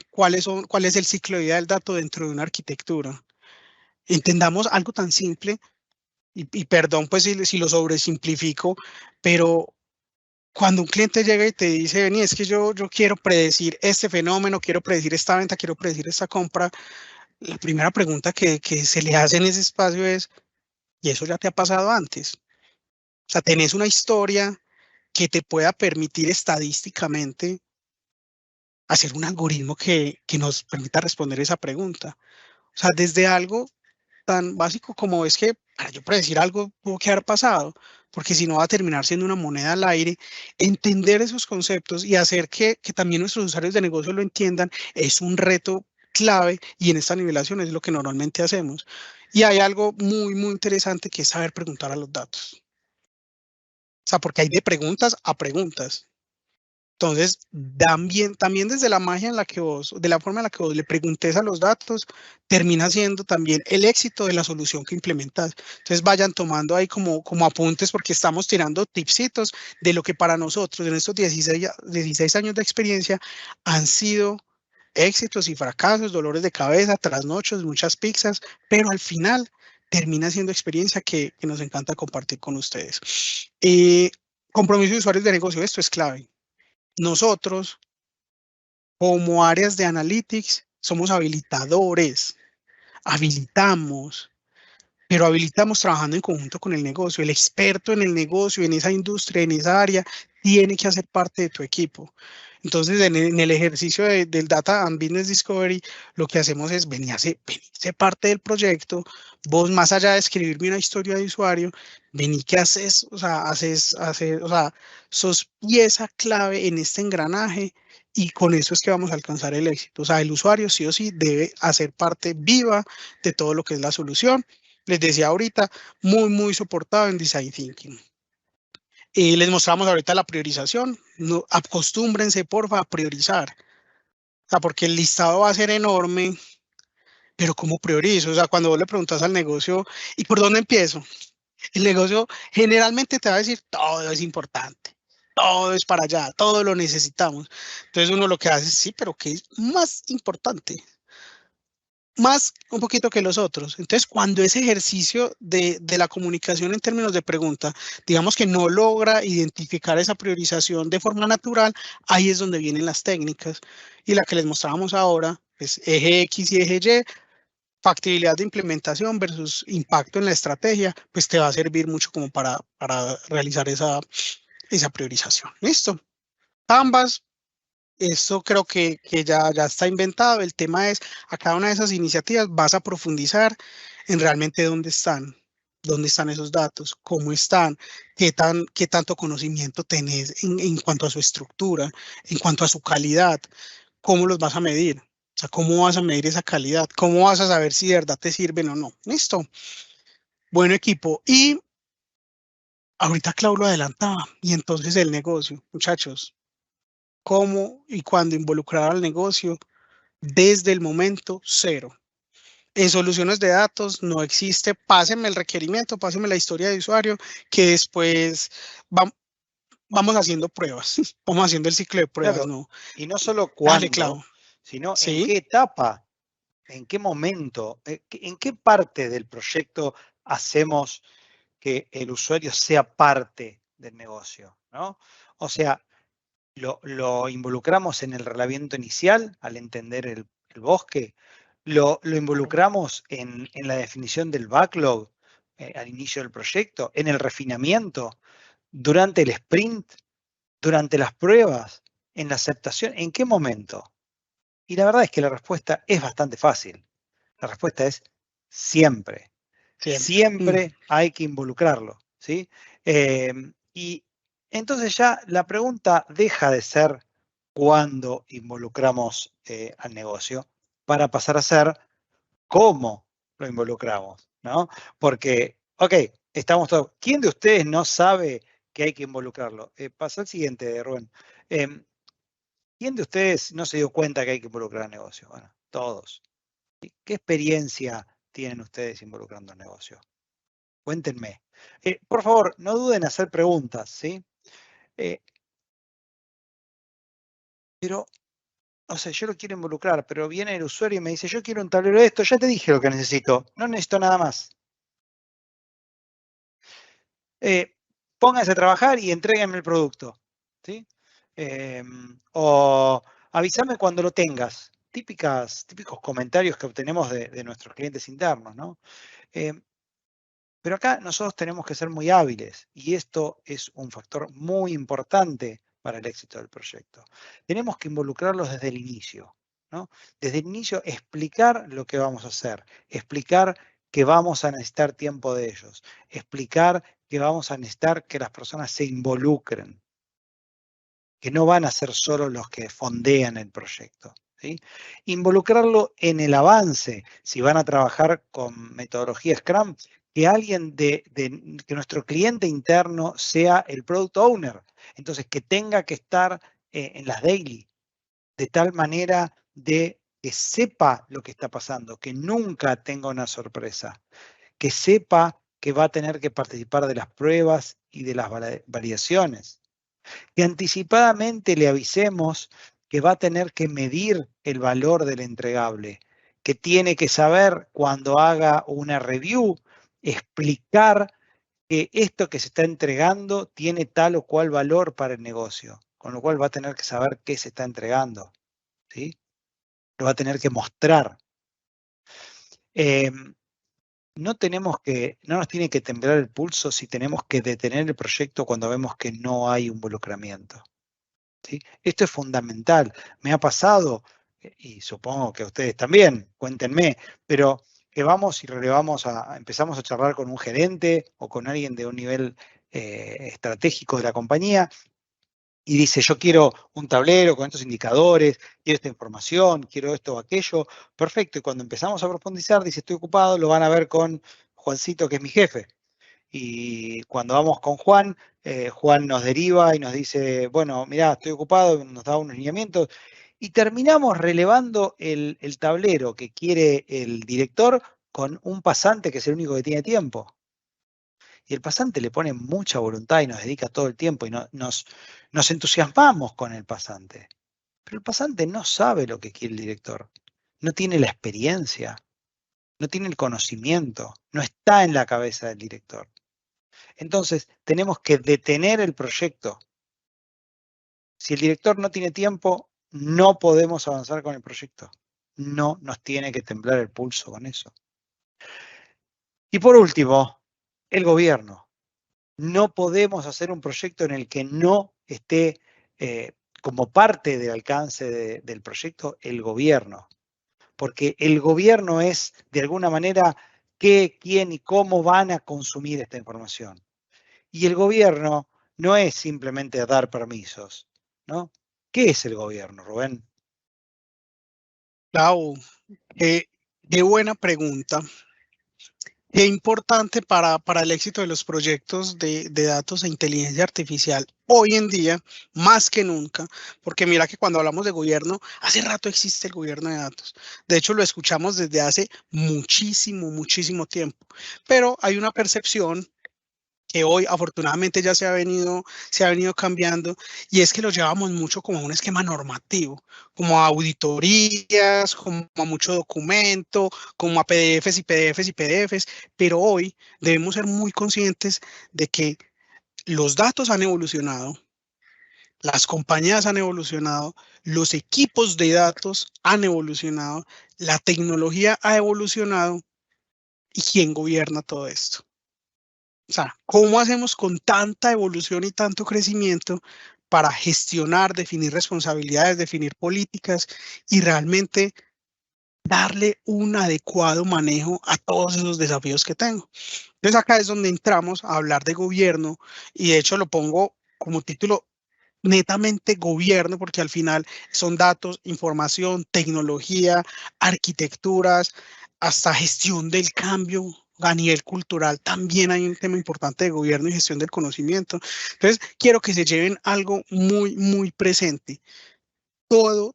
cuál es el ciclo de vida del dato dentro de una arquitectura. Entendamos algo tan simple, y perdón pues si lo sobresimplifico, pero cuando un cliente llega y te dice, vení, es que yo quiero predecir este fenómeno, quiero predecir esta venta, quiero predecir esta compra, la primera pregunta que se le hace en ese espacio es, ¿y eso ya te ha pasado antes? O sea, tenés una historia que te pueda permitir estadísticamente hacer un algoritmo que nos permita responder esa pregunta. O sea, desde algo tan básico como es que para yo predecir algo tuvo que haber pasado, porque si no va a terminar siendo una moneda al aire, entender esos conceptos y hacer que también nuestros usuarios de negocio lo entiendan es un reto clave y en esta nivelación es lo que normalmente hacemos. Y hay algo muy, muy interesante que es saber preguntar a los datos. O sea, porque hay de preguntas a preguntas. Entonces, también desde la magia en la que de la forma en la que vos le preguntes a los datos, termina siendo también el éxito de la solución que implementas. Entonces, vayan tomando ahí como apuntes porque estamos tirando tipsitos de lo que para nosotros en estos 16 años de experiencia han sido éxitos y fracasos, dolores de cabeza, trasnochos, muchas pizzas, pero al final termina siendo experiencia que nos encanta compartir con ustedes. Compromiso de usuarios de negocio, esto es clave. Nosotros, como áreas de analytics, somos habilitamos, pero habilitamos trabajando en conjunto con el negocio. El experto en el negocio, en esa industria, en esa área, tiene que hacer parte de tu equipo. Entonces, en el ejercicio del Data and Business Discovery, lo que hacemos es venirse parte del proyecto. Vos, más allá de escribirme una historia de usuario, vení que haces, o sea, sos pieza clave en este engranaje y con eso es que vamos a alcanzar el éxito. O sea, el usuario sí o sí debe hacer parte viva de todo lo que es la solución. Les decía ahorita, muy, muy soportado en Design Thinking. Les mostramos ahorita la priorización. No, acostúmbrense, porfa, a priorizar. O sea, porque el listado va a ser enorme, pero ¿cómo priorizo? O sea, cuando vos le preguntas al negocio, ¿y por dónde empiezo? El negocio generalmente te va a decir, todo es importante, todo es para allá, todo lo necesitamos. Entonces uno lo que hace es, sí, pero ¿qué es más importante? Más un poquito que los otros. Entonces, cuando ese ejercicio de la comunicación en términos de pregunta, digamos que no logra identificar esa priorización de forma natural, ahí es donde vienen las técnicas. Y la que les mostrábamos ahora, es eje X y eje Y, factibilidad de implementación versus impacto en la estrategia, pues te va a servir mucho como para realizar esa priorización. ¿Listo? Ambas. Esto creo que ya está inventado. El tema es, a cada una de esas iniciativas vas a profundizar en realmente dónde están esos datos, cómo están, qué tanto conocimiento tenés en cuanto a su estructura, en cuanto a su calidad, cómo los vas a medir. O sea, ¿cómo vas a medir esa calidad? ¿Cómo vas a saber si de verdad te sirven o no? Listo. Buen equipo. Y ahorita Clau lo adelantaba. Y entonces el negocio, muchachos, ¿cómo y cuándo involucrar al negocio? Desde el momento cero. En soluciones de datos no existe, pásenme el requerimiento, pásenme la historia de usuario, que después vamos haciendo pruebas, vamos haciendo el ciclo de pruebas, Claro, ¿no? y no solo Dale, cuándo, Clau. sino en Sí, qué etapa, en qué momento, en qué parte del proyecto hacemos que el usuario sea parte del negocio, ¿no? O sea, lo involucramos en el relevamiento inicial al entender el bosque, lo involucramos en la definición del backlog al inicio del proyecto, en el refinamiento, durante el sprint, durante las pruebas, en la aceptación, ¿en qué momento? Y la verdad es que la respuesta es bastante fácil. La respuesta es siempre. siempre. Siempre hay que involucrarlo, ¿sí? Y entonces ya la pregunta deja de ser cuándo involucramos al negocio para pasar a ser cómo lo involucramos, ¿no? Porque, ok, estamos todos. ¿Quién de ustedes no sabe que hay que involucrarlo? Pasa al siguiente, Rubén. Em, ¿Quién de ustedes no se dio cuenta que hay que involucrar al negocio? Bueno, todos. ¿Qué experiencia tienen ustedes involucrando al negocio? Cuéntenme. Por favor, no duden en hacer preguntas, ¿sí? Eh, pero, o sea, yo lo quiero involucrar, pero viene el usuario y me dice, yo quiero un tablero de esto, ya te dije lo que necesito, no necesito nada más. Pónganse a trabajar y entréguenme el producto, ¿sí? O avísame cuando lo tengas. Típicos comentarios que obtenemos de nuestros clientes internos, ¿no? Eh, Pero acá nosotros tenemos que ser muy hábiles y esto es un factor muy importante para el éxito del proyecto. Tenemos que involucrarlos desde el inicio, ¿no? Desde el inicio explicar lo que vamos a hacer, explicar que vamos a necesitar tiempo de ellos, explicar que vamos a necesitar que las personas se involucren, que no van a ser solo los que fondean el proyecto, ¿sí? Involucrarlo en el avance, si van a trabajar con metodología Scrum, que alguien que nuestro cliente interno sea el product owner, entonces que tenga que estar en las daily, de tal manera de que sepa lo que está pasando, que nunca tenga una sorpresa, que sepa que va a tener que participar de las pruebas y de las variaciones, que anticipadamente le avisemos que va a tener que medir el valor del entregable, que tiene que saber cuando haga una review, explicar que esto que se está entregando tiene tal o cual valor para el negocio, con lo cual va a tener que saber qué se está entregando, ¿sí? Lo va a tener que mostrar. Eh, no nos tiene que temblar el pulso si tenemos que detener el proyecto cuando vemos que no hay involucramiento. ¿Sí? Esto es fundamental. Me ha pasado, y supongo que a ustedes también, cuéntenme, pero que vamos y empezamos a charlar con un gerente o con alguien de un nivel estratégico de la compañía y dice, yo quiero un tablero con estos indicadores, quiero esta información, quiero esto o aquello. Perfecto. Y cuando empezamos a profundizar, dice, estoy ocupado, lo van a ver con Juancito, que es mi jefe. Y cuando vamos con Juan, Juan nos deriva y nos dice, bueno, mirá, estoy ocupado, nos da unos lineamientos, y terminamos relevando el tablero que quiere el director con un pasante que es el único que tiene tiempo. Y el pasante le pone mucha voluntad y nos dedica todo el tiempo y nos entusiasmamos con el pasante. Pero el pasante no sabe lo que quiere el director, no tiene la experiencia, no tiene el conocimiento, no está en la cabeza del director. Entonces, tenemos que detener el proyecto. Si el director no tiene tiempo, no podemos avanzar con el proyecto. No nos tiene que temblar el pulso con eso. Y por último, el gobierno. No podemos hacer un proyecto en el que no esté como parte del alcance del proyecto el gobierno. Porque el gobierno es, de alguna manera, qué, quién y cómo van a consumir esta información. Y el gobierno no es simplemente dar permisos, ¿no? ¿Qué es el gobierno, Rubén? Clau, qué, qué buena pregunta. Qué importante para el éxito de los proyectos de datos e inteligencia artificial hoy en día, más que nunca, porque mira que cuando hablamos de gobierno, hace rato existe el gobierno de datos. De hecho, lo escuchamos desde hace muchísimo, muchísimo tiempo, pero hay una percepción que hoy afortunadamente ya se ha venido cambiando, y es que lo llevamos mucho como a un esquema normativo, como a auditorías, como a mucho documento, como a PDFs y PDFs y PDFs, pero hoy debemos ser muy conscientes de que los datos han evolucionado, las compañías han evolucionado, los equipos de datos han evolucionado, la tecnología ha evolucionado, y quién gobierna todo esto. O sea, ¿cómo hacemos con tanta evolución y tanto crecimiento para gestionar, definir responsabilidades, definir políticas y realmente darle un adecuado manejo a todos esos desafíos que tengo? Entonces acá es donde entramos a hablar de gobierno, y de hecho lo pongo como título netamente gobierno, porque al final son datos, información, tecnología, arquitecturas, hasta gestión del cambio. A nivel cultural también hay un tema importante de gobierno y gestión del conocimiento. Entonces, quiero que se lleven algo muy, muy presente. Todo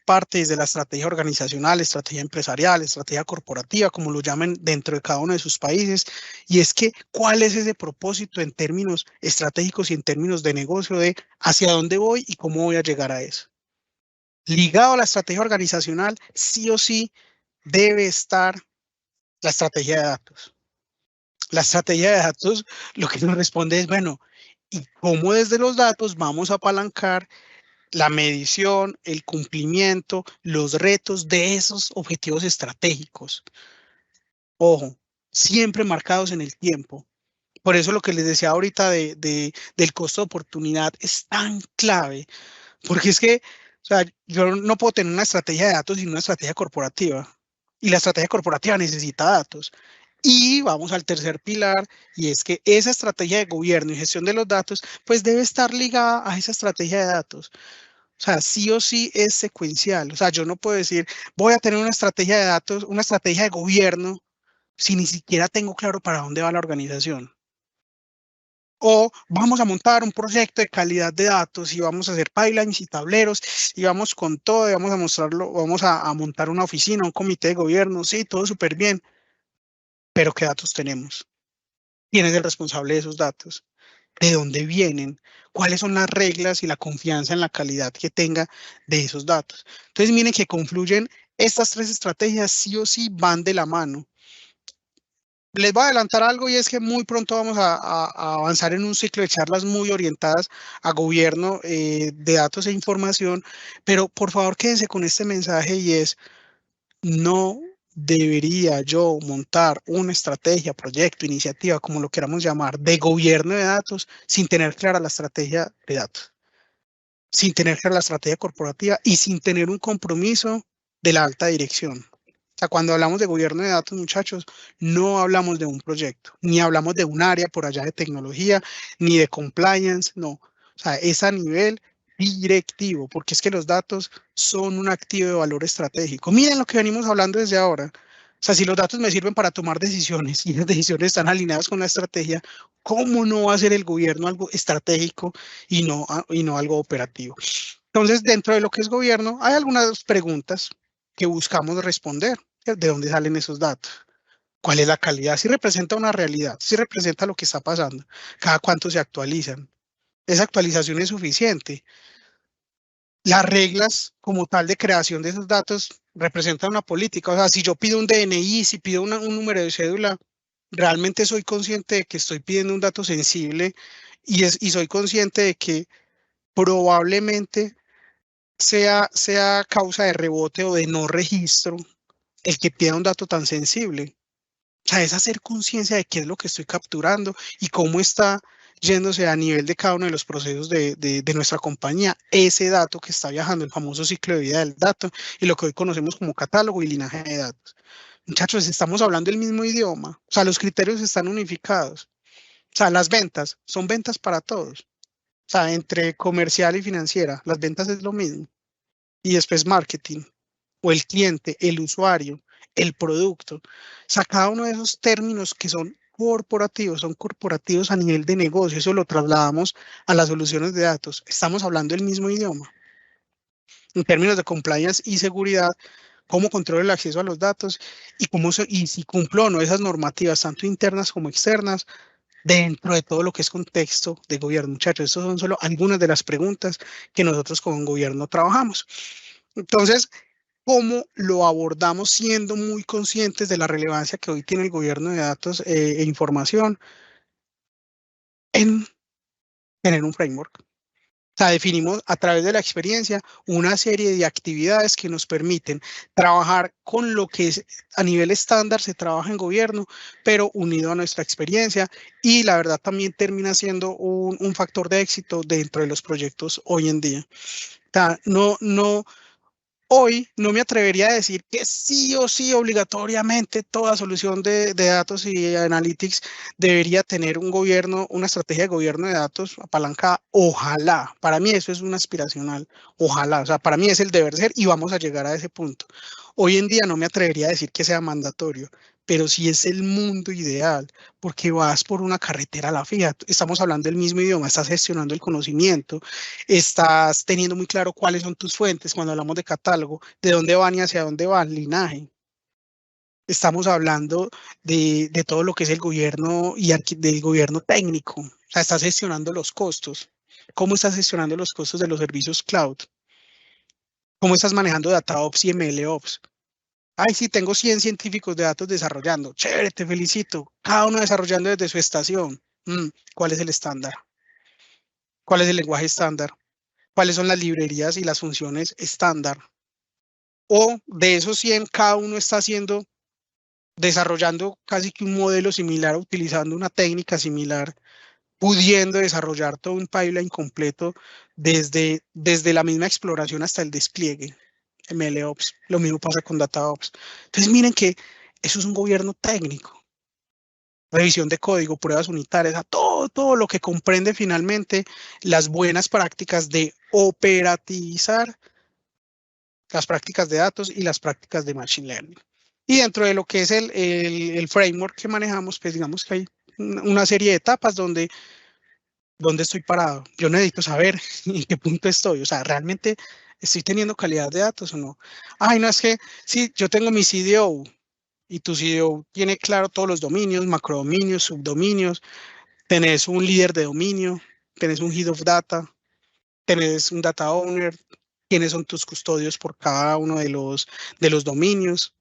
parte desde la estrategia organizacional, estrategia empresarial, estrategia corporativa, como lo llamen dentro de cada uno de sus países. Y es que, ¿cuál es ese propósito en términos estratégicos y en términos de negocio, de hacia dónde voy y cómo voy a llegar a eso? Ligado a la estrategia organizacional, sí o sí debe estar la estrategia de datos. La estrategia de datos lo que nos responde es, bueno, ¿y cómo desde los datos vamos a apalancar la medición, el cumplimiento, los retos de esos objetivos estratégicos? Ojo, siempre marcados en el tiempo. Por eso lo que les decía ahorita del costo de oportunidad es tan clave, porque es que, o sea, yo no puedo tener una estrategia de datos sin una estrategia corporativa, y la estrategia corporativa necesita datos. Y vamos al tercer pilar, y es que esa estrategia de gobierno y gestión de los datos, pues debe estar ligada a esa estrategia de datos. O sea, sí o sí es secuencial. O sea, yo no puedo decir, voy a tener una estrategia de datos, una estrategia de gobierno, si ni siquiera tengo claro para dónde va la organización. O vamos a montar un proyecto de calidad de datos y vamos a hacer pipelines y tableros y vamos con todo y vamos a mostrarlo, vamos a montar una oficina, un comité de gobierno, sí, todo súper bien, pero ¿qué datos tenemos? ¿Quién es el responsable de esos datos? ¿De dónde vienen? ¿Cuáles son las reglas y la confianza en la calidad que tenga de esos datos? Entonces, miren que confluyen estas tres estrategias, sí o sí van de la mano. Les voy a adelantar algo, y es que muy pronto vamos a avanzar en un ciclo de charlas muy orientadas a gobierno, de datos e información, pero por favor quédense con este mensaje, y es: no debería yo montar una estrategia, proyecto, iniciativa, como lo queramos llamar, de gobierno de datos sin tener clara la estrategia de datos, sin tener clara la estrategia corporativa y sin tener un compromiso de la alta dirección. O sea, cuando hablamos de gobierno de datos, muchachos, no hablamos de un proyecto, ni hablamos de un área por allá de tecnología, ni de compliance, no. O sea, es a nivel directivo, porque es que los datos son un activo de valor estratégico. Miren lo que venimos hablando desde ahora. O sea, si los datos me sirven para tomar decisiones y las decisiones están alineadas con la estrategia, ¿cómo no va a ser el gobierno algo estratégico y no algo operativo? Entonces, dentro de lo que es gobierno, hay algunas preguntas que buscamos responder. ¿De dónde salen esos datos? ¿Cuál es la calidad? Si representa una realidad, si representa lo que está pasando, cada cuánto se actualizan. Esa actualización es suficiente. Las reglas como tal de creación de esos datos representan una política. O sea, si yo pido un DNI, si pido un número de cédula, realmente soy consciente de que estoy pidiendo un dato sensible, y soy consciente de que probablemente sea causa de rebote o de no registro el que pida un dato tan sensible. O sea, es hacer conciencia de qué es lo que estoy capturando y cómo está yéndose a nivel de cada uno de los procesos de nuestra compañía ese dato que está viajando, el famoso ciclo de vida del dato, y lo que hoy conocemos como catálogo y linaje de datos. Muchachos, estamos hablando el mismo idioma. O sea, los criterios están unificados. O sea, las ventas son ventas para todos. O sea, entre comercial y financiera, las ventas es lo mismo. Y después marketing. o el cliente, el usuario, el producto. O sea, cada uno de esos términos que son corporativos a nivel de negocio, eso lo trasladamos a las soluciones de datos. Estamos hablando el mismo idioma. En términos de compliance y seguridad, cómo controlo el acceso a los datos y si cumplo o no esas normativas, tanto internas como externas, dentro de todo lo que es contexto de gobierno. Muchachos, estas son solo algunas de las preguntas que nosotros como gobierno trabajamos. Entonces, ¿cómo lo abordamos siendo muy conscientes de la relevancia que hoy tiene el gobierno de datos e información en tener un framework? O sea, definimos a través de la experiencia una serie de actividades que nos permiten trabajar con lo que es, a nivel estándar se trabaja en gobierno, pero unido a nuestra experiencia y la verdad también termina siendo un factor de éxito dentro de los proyectos hoy en día. O sea, hoy no me atrevería a decir que sí o sí obligatoriamente toda solución de datos y analytics debería tener un gobierno, una estrategia de gobierno de datos apalancada. Ojalá, para mí eso es un aspiracional, ojalá, o sea, para mí es el deber ser y vamos a llegar a ese punto. Hoy en día no me atrevería a decir que sea mandatorio, pero sí es el mundo ideal, porque vas por una carretera a la fija, estamos hablando el mismo idioma, estás gestionando el conocimiento, estás teniendo muy claro cuáles son tus fuentes cuando hablamos de catálogo, de dónde van y hacia dónde van, linaje. Estamos hablando de todo lo que es el gobierno y del gobierno técnico. O sea, estás gestionando los costos. ¿Cómo estás gestionando los costos de los servicios cloud? ¿Cómo estás manejando DataOps y MLOps? Ay, sí, tengo 100 científicos de datos desarrollando. Chévere, te felicito. Cada uno desarrollando desde su estación. ¿Cuál es el estándar? ¿Cuál es el lenguaje estándar? ¿Cuáles son las librerías y las funciones estándar? O de esos 100, cada uno está haciendo, desarrollando casi que un modelo similar, utilizando una técnica similar, pudiendo desarrollar todo un pipeline completo desde la misma exploración hasta el despliegue. MLOps, lo mismo pasa con DataOps. Entonces miren que eso es un gobierno técnico. Revisión de código, pruebas unitarias, a todo lo que comprende finalmente las buenas prácticas de operativizar las prácticas de datos y las prácticas de Machine Learning. Y dentro de lo que es el framework que manejamos, pues digamos que hay una serie de etapas donde estoy parado. Yo necesito saber en qué punto estoy. O sea, ¿realmente estoy teniendo calidad de datos o no? Ay, no, es que sí, yo tengo mi CDO y tu CDO tiene claro todos los dominios, macrodominios, subdominios, tenés un líder de dominio, tenés un head of data, tenés un data owner, quiénes son tus custodios por cada uno de los dominios,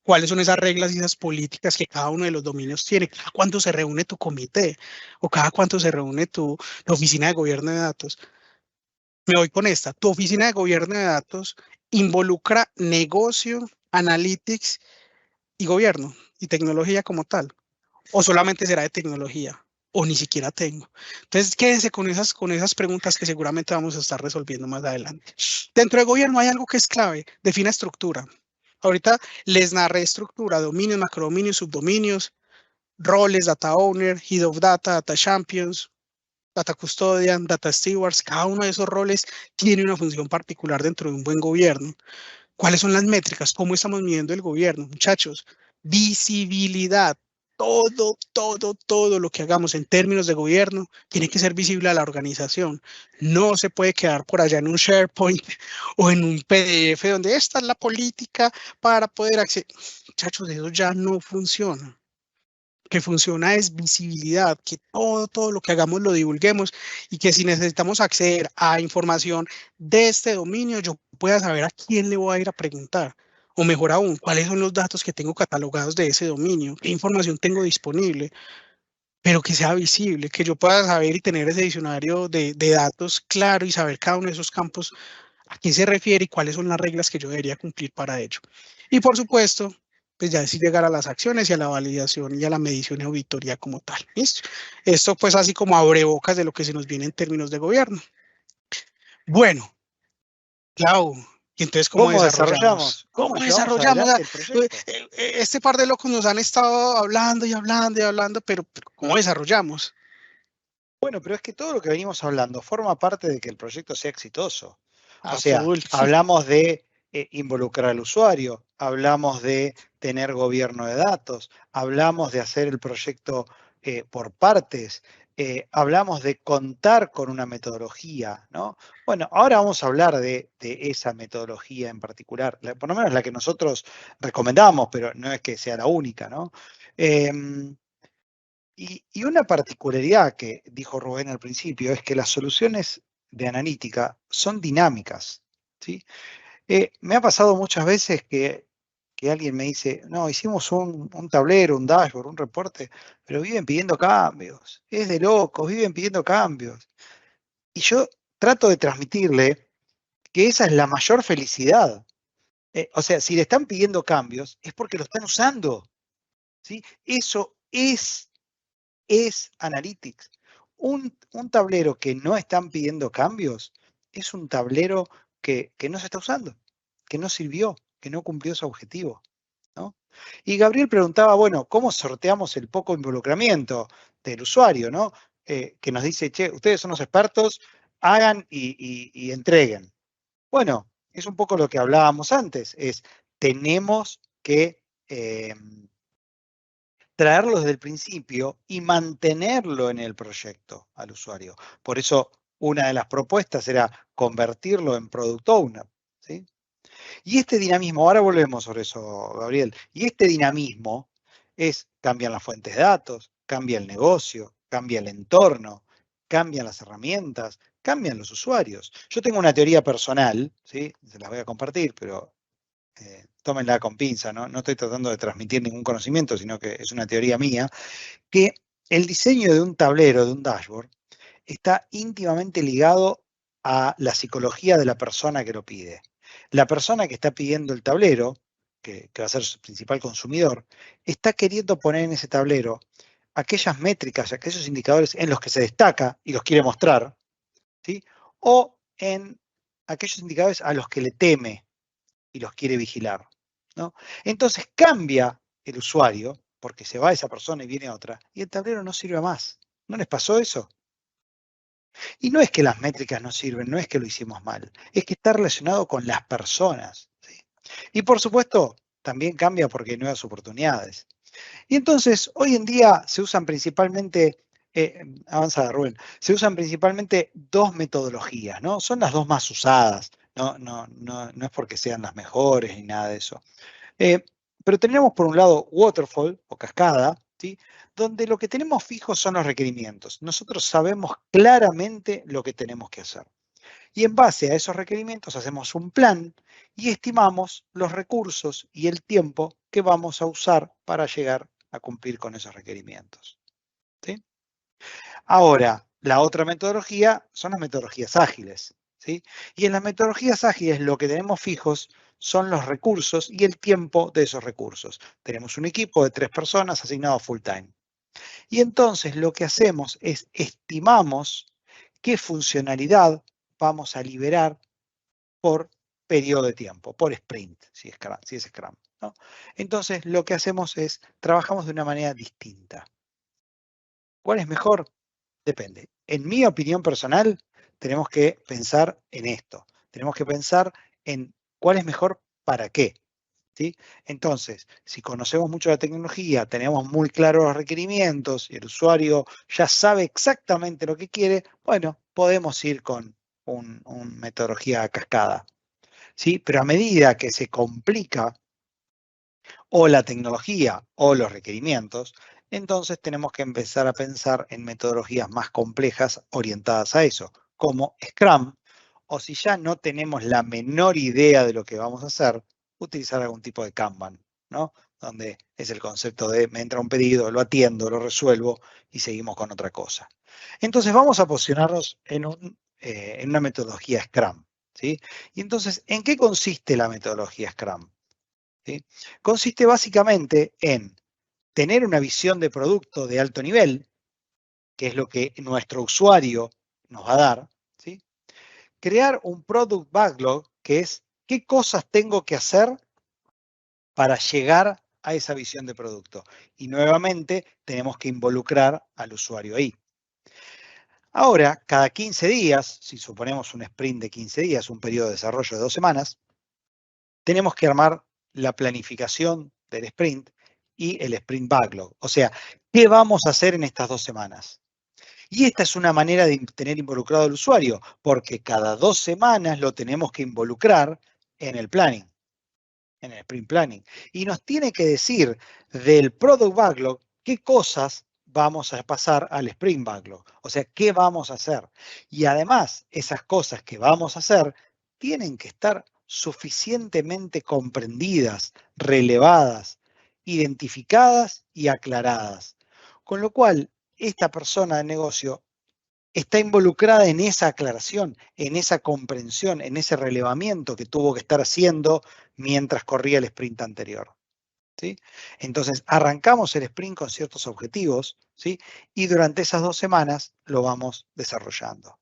cuáles son esas reglas y esas políticas que cada uno de los dominios tiene, cada cuánto se reúne tu comité o cada cuánto se reúne tu oficina de gobierno de datos. Me voy con esta, tu oficina de gobierno de datos involucra negocio, analytics y gobierno y tecnología como tal, o solamente será de tecnología, o ni siquiera tengo. Entonces, quédense con esas preguntas que seguramente vamos a estar resolviendo más adelante. Dentro del gobierno hay algo que es clave, defina estructura. Ahorita les narré estructura, dominios, macrodominios, subdominios, roles, data owner, head of data, data champions, data custodian, data stewards. Cada uno de esos roles tiene una función particular dentro de un buen gobierno. ¿Cuáles son las métricas? ¿Cómo estamos midiendo el gobierno? Muchachos, visibilidad. Todo lo que hagamos en términos de gobierno tiene que ser visible a la organización. No se puede quedar por allá en un SharePoint o en un PDF donde esta es la política para poder acceder. Muchachos, eso ya no funciona. Que funciona es visibilidad, que todo lo que hagamos lo divulguemos y que si necesitamos acceder a información de este dominio, yo pueda saber a quién le voy a ir a preguntar. O mejor aún, cuáles son los datos que tengo catalogados de ese dominio, qué información tengo disponible, pero que sea visible, que yo pueda saber y tener ese diccionario de datos claro y saber cada uno de esos campos a qué se refiere y cuáles son las reglas que yo debería cumplir para ello. Y por supuesto, pues ya decir llegar a las acciones y a la validación y a la medición y auditoría como tal. ¿Listo? Esto pues así como abrebocas de lo que se nos viene en términos de gobierno. Bueno, Clau, y entonces, ¿cómo ¿Cómo desarrollamos? desarrollamos? ¿Cómo ¿Cómo llevamos desarrollamos? adelante el proyecto? Este par de locos nos han estado hablando y hablando y hablando, pero ¿cómo desarrollamos? Bueno, pero es que todo lo que venimos hablando forma parte de que el proyecto sea exitoso. A O sea, full. hablamos de involucrar al usuario, hablamos de tener gobierno de datos, hablamos de hacer el proyecto por partes, hablamos de contar con una metodología, ¿no? Bueno, ahora vamos a hablar de esa metodología en particular, por lo menos la que nosotros recomendamos, pero no es que sea la única, ¿no? Y una particularidad que dijo Rubén al principio es que las soluciones de analítica son dinámicas, ¿sí? Me ha pasado muchas veces que alguien me dice, no, hicimos un tablero, un dashboard, un reporte, pero viven pidiendo cambios, es de locos, viven pidiendo cambios. Y yo trato de transmitirle que esa es la mayor felicidad. O sea, si le están pidiendo cambios, es porque lo están usando, ¿sí? Eso es Analytics. Un tablero que no están pidiendo cambios es un tablero que no se está usando, que no sirvió, que no cumplió su objetivo, ¿no? Y Gabriel preguntaba, bueno, ¿cómo sorteamos el poco involucramiento del usuario, ¿no? Que nos dice, che, ustedes son los expertos, hagan y entreguen. Bueno, es un poco lo que hablábamos antes, es tenemos que traerlo desde el principio y mantenerlo en el proyecto al usuario. Por eso, una de las propuestas era convertirlo en Product Owner, ¿sí? Y este dinamismo, ahora volvemos sobre eso, Gabriel, y este dinamismo cambian las fuentes de datos, cambia el negocio, cambia el entorno, cambian las herramientas, cambian los usuarios. Yo tengo una teoría personal, ¿sí? Se las voy a compartir, pero tómenla con pinza, ¿no? No estoy tratando de transmitir ningún conocimiento, sino que es una teoría mía, que el diseño de un tablero, de un dashboard, está íntimamente ligado a la psicología de la persona que lo pide. La persona que está pidiendo el tablero, que va a ser su principal consumidor, está queriendo poner en ese tablero aquellas métricas, aquellos indicadores en los que se destaca y los quiere mostrar, ¿sí? O en aquellos indicadores a los que le teme y los quiere vigilar, ¿no? Entonces cambia el usuario, porque se va esa persona y viene otra, y el tablero no sirve más. ¿No les pasó eso? Y no es que las métricas no sirven, no es que lo hicimos mal, es que está relacionado con las personas, ¿sí? Y por supuesto, también cambia porque hay nuevas oportunidades. Y entonces, hoy en día se usan principalmente, avanza Rubén, se usan principalmente dos metodologías, ¿no? Son las dos más usadas, no es porque sean las mejores ni nada de eso. Pero tenemos por un lado waterfall o cascada, ¿sí? Donde lo que tenemos fijo son los requerimientos. Nosotros sabemos claramente lo que tenemos que hacer. Y en base a esos requerimientos hacemos un plan y estimamos los recursos y el tiempo que vamos a usar para llegar a cumplir con esos requerimientos, ¿sí? Ahora, la otra metodología son las metodologías ágiles, ¿sí? Y en las metodologías ágiles lo que tenemos fijos son los recursos y el tiempo de esos recursos. Tenemos un equipo de 3 personas asignado full time. Y entonces lo que hacemos es estimamos qué funcionalidad vamos a liberar por periodo de tiempo, por sprint, si es Scrum, ¿no? Entonces lo que hacemos es trabajamos de una manera distinta. ¿Cuál es mejor? Depende. En mi opinión personal, tenemos que pensar en esto. Tenemos que pensar en cuál es mejor para qué, ¿sí? Entonces, si conocemos mucho la tecnología, tenemos muy claros los requerimientos y el usuario ya sabe exactamente lo que quiere, bueno, podemos ir con una metodología cascada, ¿sí? Pero a medida que se complica o la tecnología o los requerimientos, entonces tenemos que empezar a pensar en metodologías más complejas orientadas a eso, como Scrum, o si ya no tenemos la menor idea de lo que vamos a hacer, utilizar algún tipo de Kanban, ¿no? Donde es el concepto de me entra un pedido, lo atiendo, lo resuelvo y seguimos con otra cosa. Entonces vamos a posicionarnos en una metodología Scrum, ¿sí? Y entonces, ¿en qué consiste la metodología Scrum? ¿Sí? Consiste básicamente en tener una visión de producto de alto nivel, que es lo que nuestro usuario nos va a dar, ¿sí? Crear un product backlog, que es qué cosas tengo que hacer para llegar a esa visión de producto. Y nuevamente tenemos que involucrar al usuario ahí. Ahora, cada 15 días, si suponemos un sprint de 15 días, un periodo de desarrollo de 2 semanas, tenemos que armar la planificación del sprint y el sprint backlog. O sea, ¿qué vamos a hacer en estas 2 semanas? Y esta es una manera de tener involucrado al usuario, porque cada 2 semanas lo tenemos que involucrar en el planning, en el sprint planning. Y nos tiene que decir del product backlog qué cosas vamos a pasar al sprint backlog. O sea, qué vamos a hacer. Y además, esas cosas que vamos a hacer tienen que estar suficientemente comprendidas, relevadas, identificadas y aclaradas. Con lo cual, esta persona de negocio está involucrada en esa aclaración, en esa comprensión, en ese relevamiento que tuvo que estar haciendo mientras corría el sprint anterior. ¿Sí? Entonces, arrancamos el sprint con ciertos objetivos, ¿sí? Y durante esas 2 semanas lo vamos desarrollando.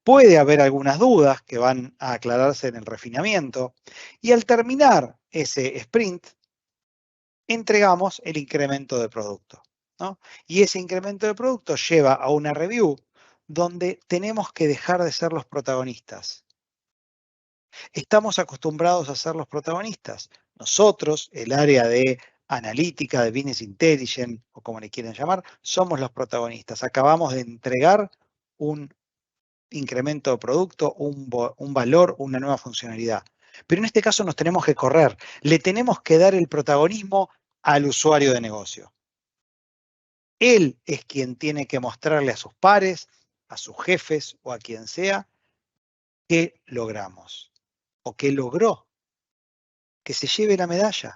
Puede haber algunas dudas que van a aclararse en el refinamiento y al terminar ese sprint, entregamos el incremento de producto, ¿no? Y ese incremento de producto lleva a una review donde tenemos que dejar de ser los protagonistas. Estamos acostumbrados a ser los protagonistas. Nosotros, el área de analítica, de business intelligence, o como le quieran llamar, somos los protagonistas. Acabamos de entregar un incremento de producto, un valor, una nueva funcionalidad. Pero en este caso nos tenemos que correr. Le tenemos que dar el protagonismo al usuario de negocio. Él es quien tiene que mostrarle a sus pares, a sus jefes o a quien sea qué logramos o qué logró, que se lleve la medalla.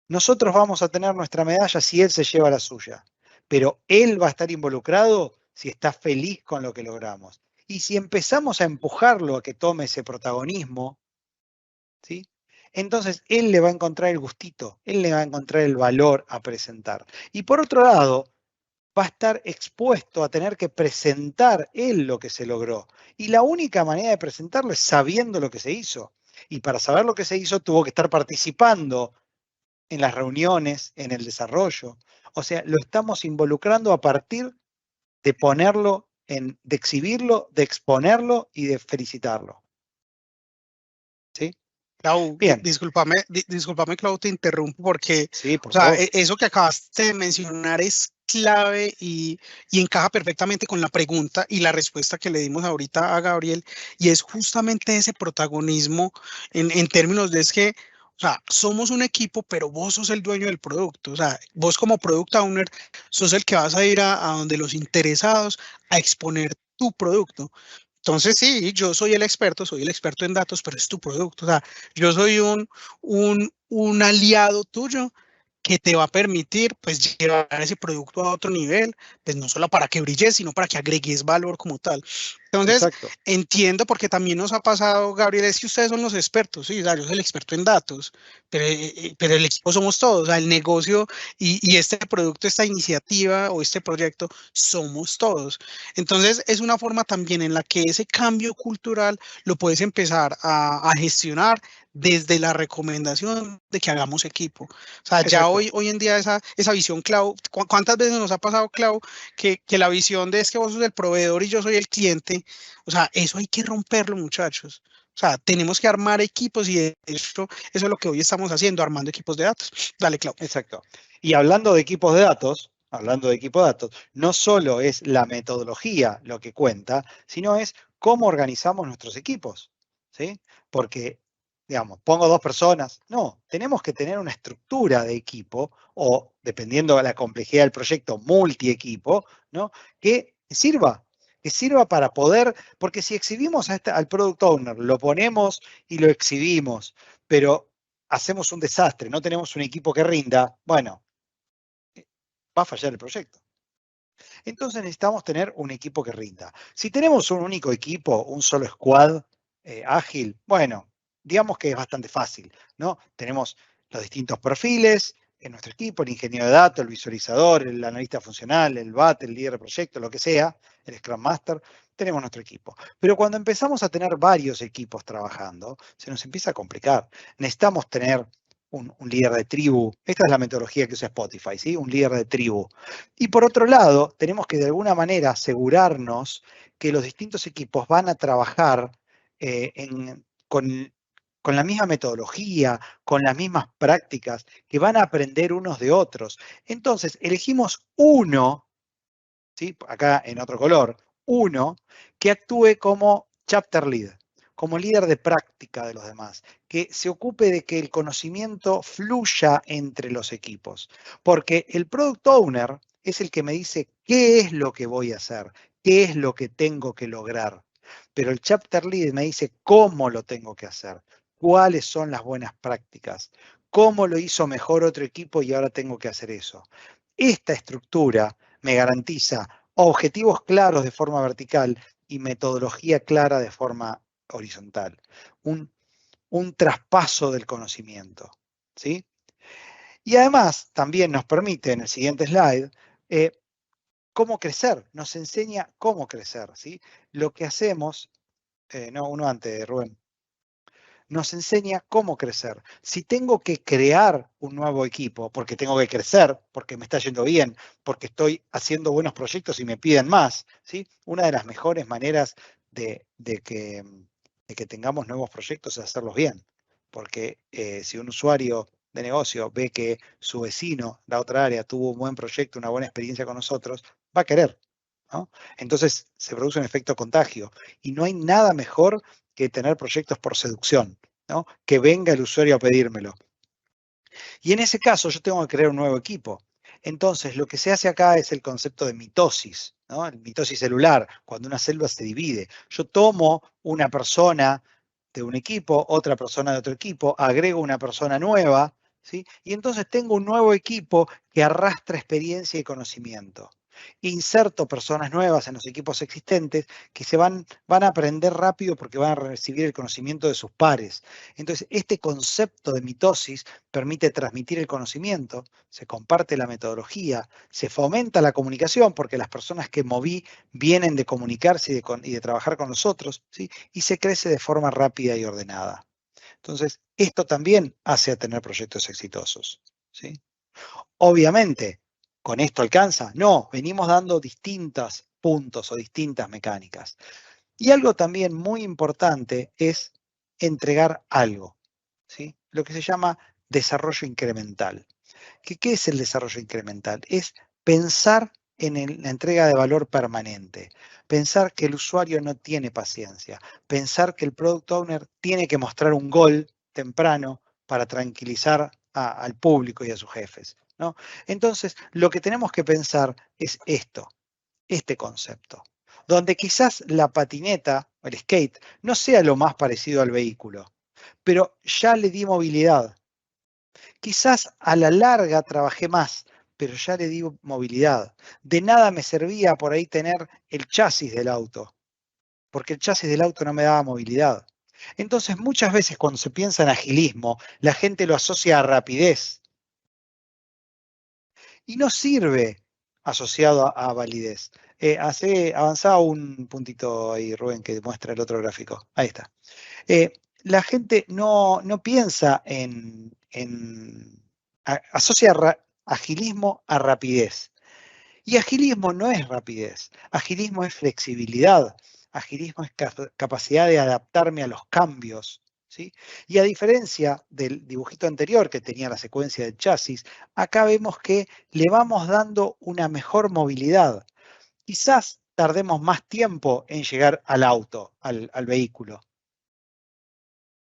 Nosotros vamos a tener nuestra medalla si él se lleva la suya, pero él va a estar involucrado si está feliz con lo que logramos. Y si empezamos a empujarlo a que tome ese protagonismo, ¿sí? Entonces él le va a encontrar el gustito, él le va a encontrar el valor a presentar. Y por otro lado, va a estar expuesto a tener que presentar él lo que se logró. Y la única manera de presentarlo es sabiendo lo que se hizo. Y para saber lo que se hizo, tuvo que estar participando en las reuniones, en el desarrollo. O sea, lo estamos involucrando a partir de ponerlo, de exhibirlo, de exponerlo y de felicitarlo. ¿Sí? Clau, Bien. discúlpame, Clau, te interrumpo porque, Sí, por o sea, favor. eso que acabaste de mencionar es clave y encaja perfectamente con la pregunta y la respuesta que le dimos ahorita a Gabriel, y es justamente ese protagonismo en términos de es que, o sea, somos un equipo, pero vos sos el dueño del producto. O sea, vos como product owner sos el que vas a ir a donde los interesados a exponer tu producto. Entonces, sí, yo soy el experto en datos, pero es tu producto. O sea, yo soy un aliado tuyo que te va a permitir, pues, llevar ese producto a otro nivel, pues, no solo para que brilles, sino para que agregues valor como tal. Entonces, Exacto. entiendo porque también nos ha pasado, Gabriel, es que ustedes son los expertos, sí, o sea, yo soy el experto en datos, pero el equipo somos todos, o sea, el negocio y este producto, esta iniciativa o este proyecto, somos todos. Entonces, es una forma también en la que ese cambio cultural lo puedes empezar a gestionar desde la recomendación de que hagamos equipo. O sea, ya Exacto. hoy en día esa visión, Clau, ¿cuántas veces nos ha pasado, Clau, que la visión de es que vos sos el proveedor y yo soy el cliente? O sea, eso hay que romperlo, muchachos. O sea, tenemos que armar equipos y eso es lo que hoy estamos haciendo, armando equipos de datos. Dale, Clau. Exacto. Y hablando de equipos de datos, no solo es la metodología lo que cuenta, sino es cómo organizamos nuestros equipos, ¿sí? Porque, digamos, pongo 2 personas. No, tenemos que tener una estructura de equipo o, dependiendo de la complejidad del proyecto, multi-equipo, ¿no? Que sirva para poder, porque si exhibimos al product owner, lo ponemos y lo exhibimos, pero hacemos un desastre, no tenemos un equipo que rinda, bueno, va a fallar el proyecto. Entonces necesitamos tener un equipo que rinda. Si tenemos un único equipo, un solo squad ágil, bueno, digamos que es bastante fácil, ¿no? Tenemos los distintos perfiles en nuestro equipo, el ingeniero de datos, el visualizador, el analista funcional, el BAT, el líder de proyecto, lo que sea, el Scrum Master, tenemos nuestro equipo. Pero cuando empezamos a tener varios equipos trabajando, se nos empieza a complicar. Necesitamos tener un líder de tribu. Esta es la metodología que usa Spotify, ¿sí? Un líder de tribu. Y por otro lado, tenemos que de alguna manera asegurarnos que los distintos equipos van a trabajar con con la misma metodología, con las mismas prácticas, que van a aprender unos de otros. Entonces, elegimos uno, ¿sí? Acá en otro color, uno que actúe como chapter lead, como líder de práctica de los demás, que se ocupe de que el conocimiento fluya entre los equipos. Porque el product owner es el que me dice qué es lo que voy a hacer, qué es lo que tengo que lograr. Pero el chapter lead me dice cómo lo tengo que hacer, cuáles son las buenas prácticas, cómo lo hizo mejor otro equipo y ahora tengo que hacer eso. Esta estructura me garantiza objetivos claros de forma vertical y metodología clara de forma horizontal. Un traspaso del conocimiento, ¿sí? Y además también nos permite, en el siguiente slide, cómo crecer, nos enseña cómo crecer, ¿sí? Lo que hacemos, no, uno antes, Rubén, nos enseña cómo crecer. Si tengo que crear un nuevo equipo, porque tengo que crecer, porque me está yendo bien, porque estoy haciendo buenos proyectos y me piden más, ¿sí? Una de las mejores maneras de que tengamos nuevos proyectos es hacerlos bien. Porque si un usuario de negocio ve que su vecino, la otra área, tuvo un buen proyecto, una buena experiencia con nosotros, va a querer, ¿no? Entonces se produce un efecto contagio. Y no hay nada mejor que tener proyectos por seducción, ¿no? Que venga el usuario a pedírmelo. Y en ese caso yo tengo que crear un nuevo equipo. Entonces lo que se hace acá es el concepto de mitosis, ¿no? El mitosis celular, cuando una célula se divide. Yo tomo una persona de un equipo, otra persona de otro equipo, agrego una persona nueva, ¿sí? Y entonces tengo un nuevo equipo que arrastra experiencia y conocimiento. Inserto personas nuevas en los equipos existentes que van a aprender rápido porque van a recibir el conocimiento de sus pares. Entonces, este concepto de mitosis permite transmitir el conocimiento, se comparte la metodología, se fomenta la comunicación porque las personas que moví vienen de comunicarse y de trabajar con nosotros, ¿sí? Y se crece de forma rápida y ordenada. Entonces, esto también hace a tener proyectos exitosos, ¿sí? Obviamente, ¿con esto alcanza? No, venimos dando distintos puntos o distintas mecánicas. Y algo también muy importante es entregar algo, ¿sí? Lo que se llama desarrollo incremental. ¿Qué es el desarrollo incremental? Es pensar en la entrega de valor permanente, pensar que el usuario no tiene paciencia, pensar que el product owner tiene que mostrar un gol temprano para tranquilizar al público y a sus jefes, ¿no? Entonces, lo que tenemos que pensar es este concepto, donde quizás la patineta, el skate, no sea lo más parecido al vehículo, pero ya le di movilidad. Quizás a la larga trabajé más, pero ya le di movilidad. De nada me servía por ahí tener el chasis del auto, porque el chasis del auto no me daba movilidad. Entonces, muchas veces cuando se piensa en agilismo, la gente lo asocia a rapidez y no sirve asociado a validez. Avanzá un puntito ahí, Rubén, que muestra el otro gráfico. Ahí está. La gente no piensa asocia agilismo a rapidez. Y agilismo no es rapidez, agilismo es flexibilidad, agilismo es capacidad de adaptarme a los cambios, ¿sí? Y a diferencia del dibujito anterior que tenía la secuencia del chasis, acá vemos que le vamos dando una mejor movilidad. Quizás tardemos más tiempo en llegar al auto, al vehículo,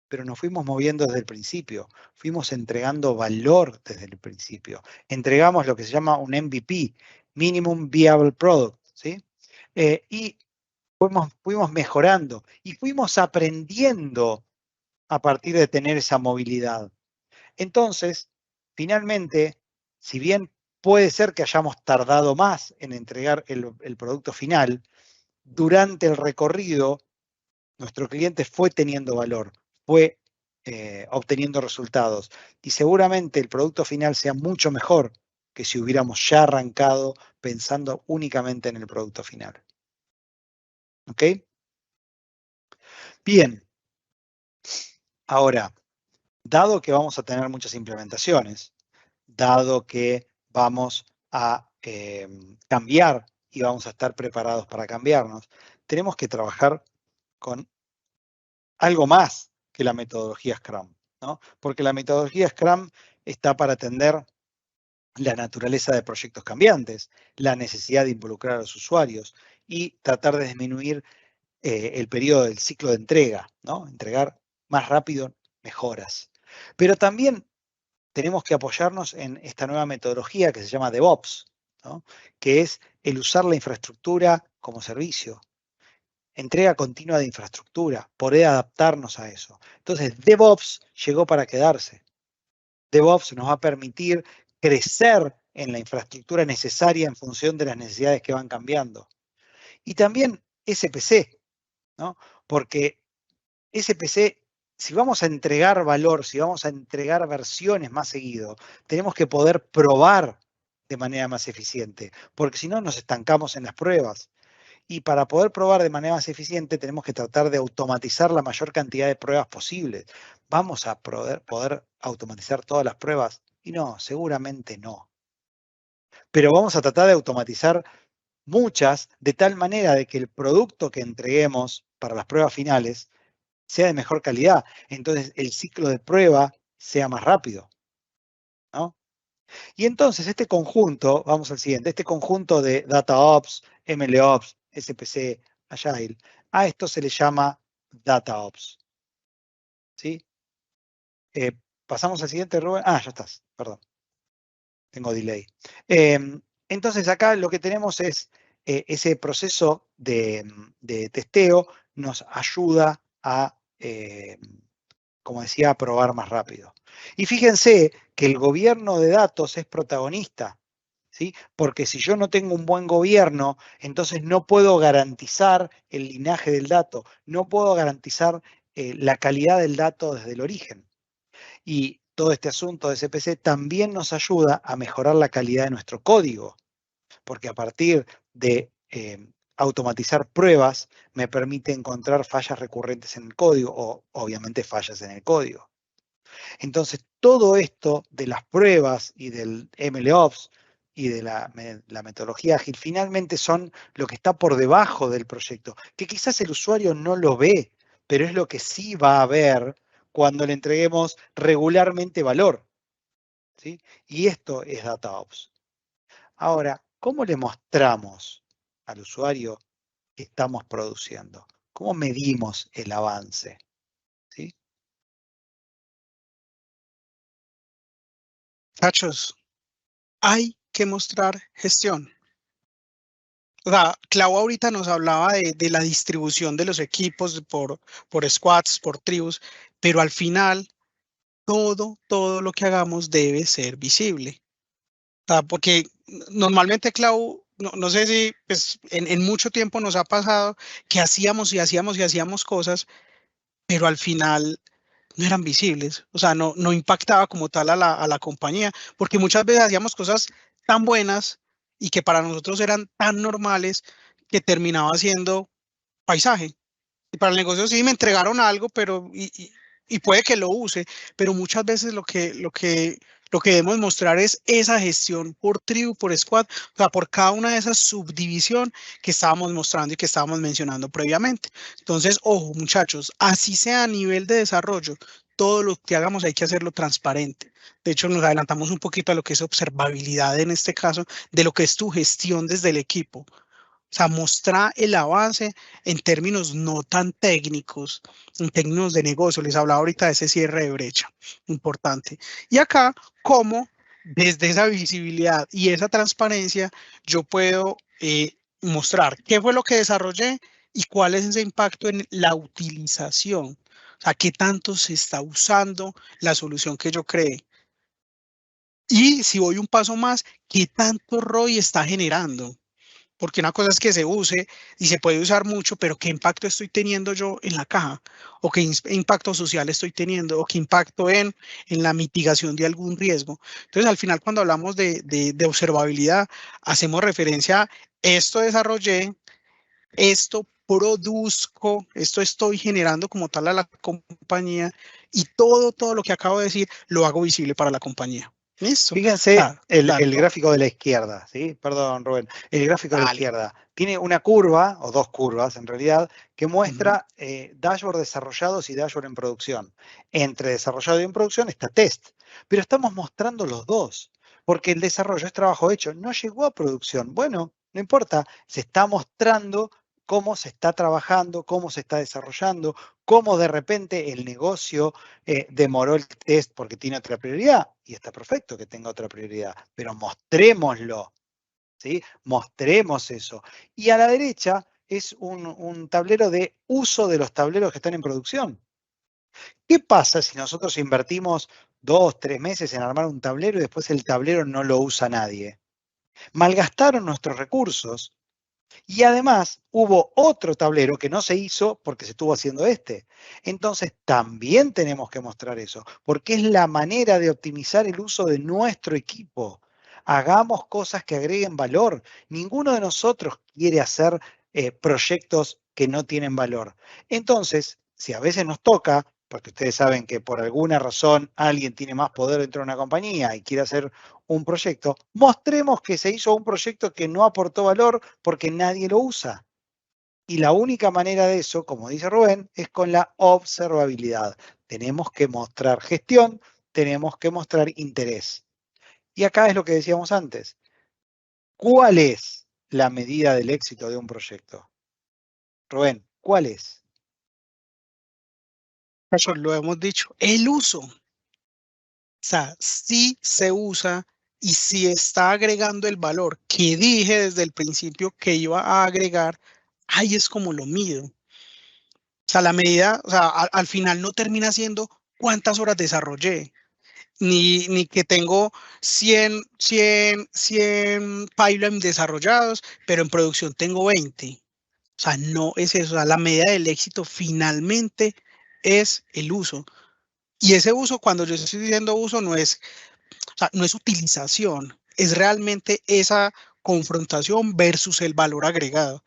pero nos fuimos moviendo desde el principio, fuimos entregando valor desde el principio. Entregamos lo que se llama un MVP, Minimum Viable Product, ¿sí? Y fuimos mejorando y fuimos aprendiendo a partir de tener esa movilidad. Entonces, finalmente, si bien puede ser que hayamos tardado más en entregar el producto final, durante el recorrido nuestro cliente fue teniendo valor, fue obteniendo resultados y seguramente el producto final sea mucho mejor que si hubiéramos ya arrancado pensando únicamente en el producto final. ¿Ok? Bien. Ahora, dado que vamos a tener muchas implementaciones, dado que vamos a cambiar y vamos a estar preparados para cambiarnos, tenemos que trabajar con algo más que la metodología Scrum, ¿no? Porque la metodología Scrum está para atender la naturaleza de proyectos cambiantes, la necesidad de involucrar a los usuarios y tratar de disminuir el periodo del ciclo de entrega, ¿no? Entregar más rápido mejoras. Pero también tenemos que apoyarnos en esta nueva metodología que se llama DevOps, ¿no? Que es el usar la infraestructura como servicio. Entrega continua de infraestructura, poder adaptarnos a eso. Entonces, DevOps llegó para quedarse. DevOps nos va a permitir crecer en la infraestructura necesaria en función de las necesidades que van cambiando. Y también SPC, ¿no? Porque SPC, si vamos a entregar valor, si vamos a entregar versiones más seguido, tenemos que poder probar de manera más eficiente, porque si no nos estancamos en las pruebas. Y para poder probar de manera más eficiente tenemos que tratar de automatizar la mayor cantidad de pruebas posibles. ¿Vamos a poder automatizar todas las pruebas? Y no, seguramente no. Pero vamos a tratar de automatizar muchas de tal manera de que el producto que entreguemos para las pruebas finales sea de mejor calidad. Entonces el ciclo de prueba sea más rápido, ¿no? Y entonces este conjunto, vamos al siguiente, este conjunto de DataOps, MLOps, SPC, Agile, a esto se le llama DataOps. ¿Sí? Pasamos al siguiente, Rubén. Ah, ya estás, perdón. Tengo delay. Entonces acá lo que tenemos es ese proceso de testeo nos ayuda a, como decía, a probar más rápido. Y fíjense que el gobierno de datos es protagonista, ¿sí? Porque si yo no tengo un buen gobierno, entonces no puedo garantizar el linaje del dato, no puedo garantizar la calidad del dato desde el origen. Y todo este asunto de CPC también nos ayuda a mejorar la calidad de nuestro código, porque a partir de automatizar pruebas me permite encontrar fallas recurrentes en el código o obviamente fallas en el código. Entonces, todo esto de las pruebas y del MLOps y de la metodología ágil finalmente son lo que está por debajo del proyecto, que quizás el usuario no lo ve, pero es lo que sí va a ver cuando le entreguemos regularmente valor, ¿sí? Y esto es DataOps. Ahora, ¿cómo le mostramos al usuario que estamos produciendo? ¿Cómo medimos el avance? ¿Sí? Muchachos, hay que mostrar gestión. O sea, Clau ahorita nos hablaba de la distribución de los equipos por squads, por tribus, pero al final todo lo que hagamos debe ser visible. O sea, porque normalmente, Clau, no sé si pues, en mucho tiempo nos ha pasado que hacíamos y hacíamos y hacíamos cosas, pero al final no eran visibles. O sea, no impactaba como tal a la compañía, porque muchas veces hacíamos cosas tan buenas y que para nosotros eran tan normales que terminaba siendo paisaje. Y para el negocio sí me entregaron algo, pero y puede que lo use, pero muchas veces lo que debemos mostrar es esa gestión por tribu, por squad, o sea, por cada una de esas subdivisión que estábamos mostrando y que estábamos mencionando previamente. Entonces, ojo, muchachos, así sea a nivel de desarrollo, todo lo que hagamos hay que hacerlo transparente. De hecho, nos adelantamos un poquito a lo que es observabilidad en este caso, de lo que es tu gestión desde el equipo. O sea, mostrar el avance en términos no tan técnicos, en términos de negocio. Les hablaba ahorita de ese cierre de brecha, importante. Y acá, cómo desde esa visibilidad y esa transparencia, yo puedo mostrar qué fue lo que desarrollé y cuál es ese impacto en la utilización. O sea, qué tanto se está usando la solución que yo creé. Y si voy un paso más, qué tanto ROI está generando. Porque una cosa es que se use y se puede usar mucho, pero ¿qué impacto estoy teniendo yo en la caja? ¿O qué impacto social estoy teniendo? ¿O qué impacto en la mitigación de algún riesgo? Entonces, al final, cuando hablamos de observabilidad, hacemos referencia a esto desarrollé, esto produzco, esto estoy generando como tal a la compañía y todo lo que acabo de decir lo hago visible para la compañía. Listo. Fíjense el Dale, gráfico de la izquierda, ¿sí? Perdón, Rubén. El gráfico de la dale. izquierda tiene una curva, o dos curvas en realidad, que Ujú. muestra dashboard desarrollados y dashboard en producción. Entre desarrollado y en producción está test, pero estamos mostrando los dos, porque el desarrollo es trabajo hecho, no llegó a producción. Bueno, no importa, se está mostrando cómo se está trabajando, cómo se está desarrollando, cómo de repente el negocio demoró el test porque tiene otra prioridad, y está perfecto que tenga otra prioridad, pero mostrémoslo, ¿sí? Mostremos eso. Y a la derecha es un tablero de uso de los tableros que están en producción. ¿Qué pasa si nosotros invertimos 2, 3 meses en armar un tablero y después el tablero no lo usa nadie? Malgastaron nuestros recursos. Y además hubo otro tablero que no se hizo porque se estuvo haciendo este. Entonces también tenemos que mostrar eso, porque es la manera de optimizar el uso de nuestro equipo. Hagamos cosas que agreguen valor. Ninguno de nosotros quiere hacer proyectos que no tienen valor. Entonces, si a veces nos toca, porque ustedes saben que por alguna razón alguien tiene más poder dentro de una compañía y quiere hacer un proyecto, mostremos que se hizo un proyecto que no aportó valor porque nadie lo usa. Y la única manera de eso, como dice Rubén, es con la observabilidad. Tenemos que mostrar gestión, tenemos que mostrar interés. Y acá es lo que decíamos antes. ¿Cuál es la medida del éxito de un proyecto? Rubén, ¿cuál es? Eso lo hemos dicho. El uso. O sea, si se usa y si está agregando el valor que dije desde el principio que iba a agregar, ahí es como lo mido. O sea, la medida, o sea, al final no termina siendo cuántas horas desarrollé, ni que tengo 100 pipelines desarrollados, pero en producción tengo 20. O sea, no es eso. O sea, la medida del éxito finalmente es el uso. Y ese uso, cuando yo estoy diciendo uso, o sea, no es utilización, es realmente esa confrontación versus el valor agregado.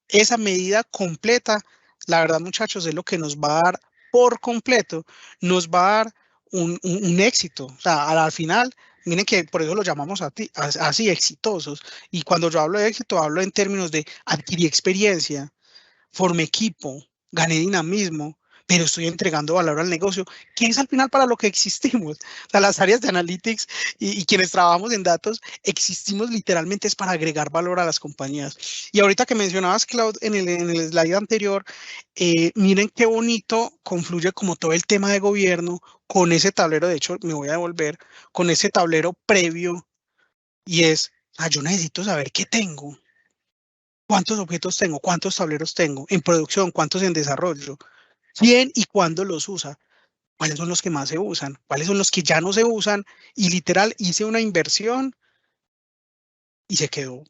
Esa medida completa, la verdad, muchachos, es lo que nos va a dar por completo, nos va a dar un éxito. O sea, al final, miren que por eso lo llamamos así exitosos. Y cuando yo hablo de éxito, hablo en términos de adquirir experiencia, formé equipo, gané dinamismo, pero estoy entregando valor al negocio, que es al final para lo que existimos. O sea, las áreas de analytics y quienes trabajamos en datos, existimos literalmente es para agregar valor a las compañías. Y ahorita que mencionabas Cloud en el slide anterior, miren qué bonito confluye como todo el tema de gobierno con ese tablero, de hecho me voy a devolver, con ese tablero previo y es, yo necesito saber qué tengo. ¿Cuántos objetos tengo? ¿Cuántos tableros tengo? En producción, ¿cuántos en desarrollo? ¿Quién y cuándo los usa? ¿Cuáles son los que más se usan? ¿Cuáles son los que ya no se usan? Y literal hice una inversión y se quedó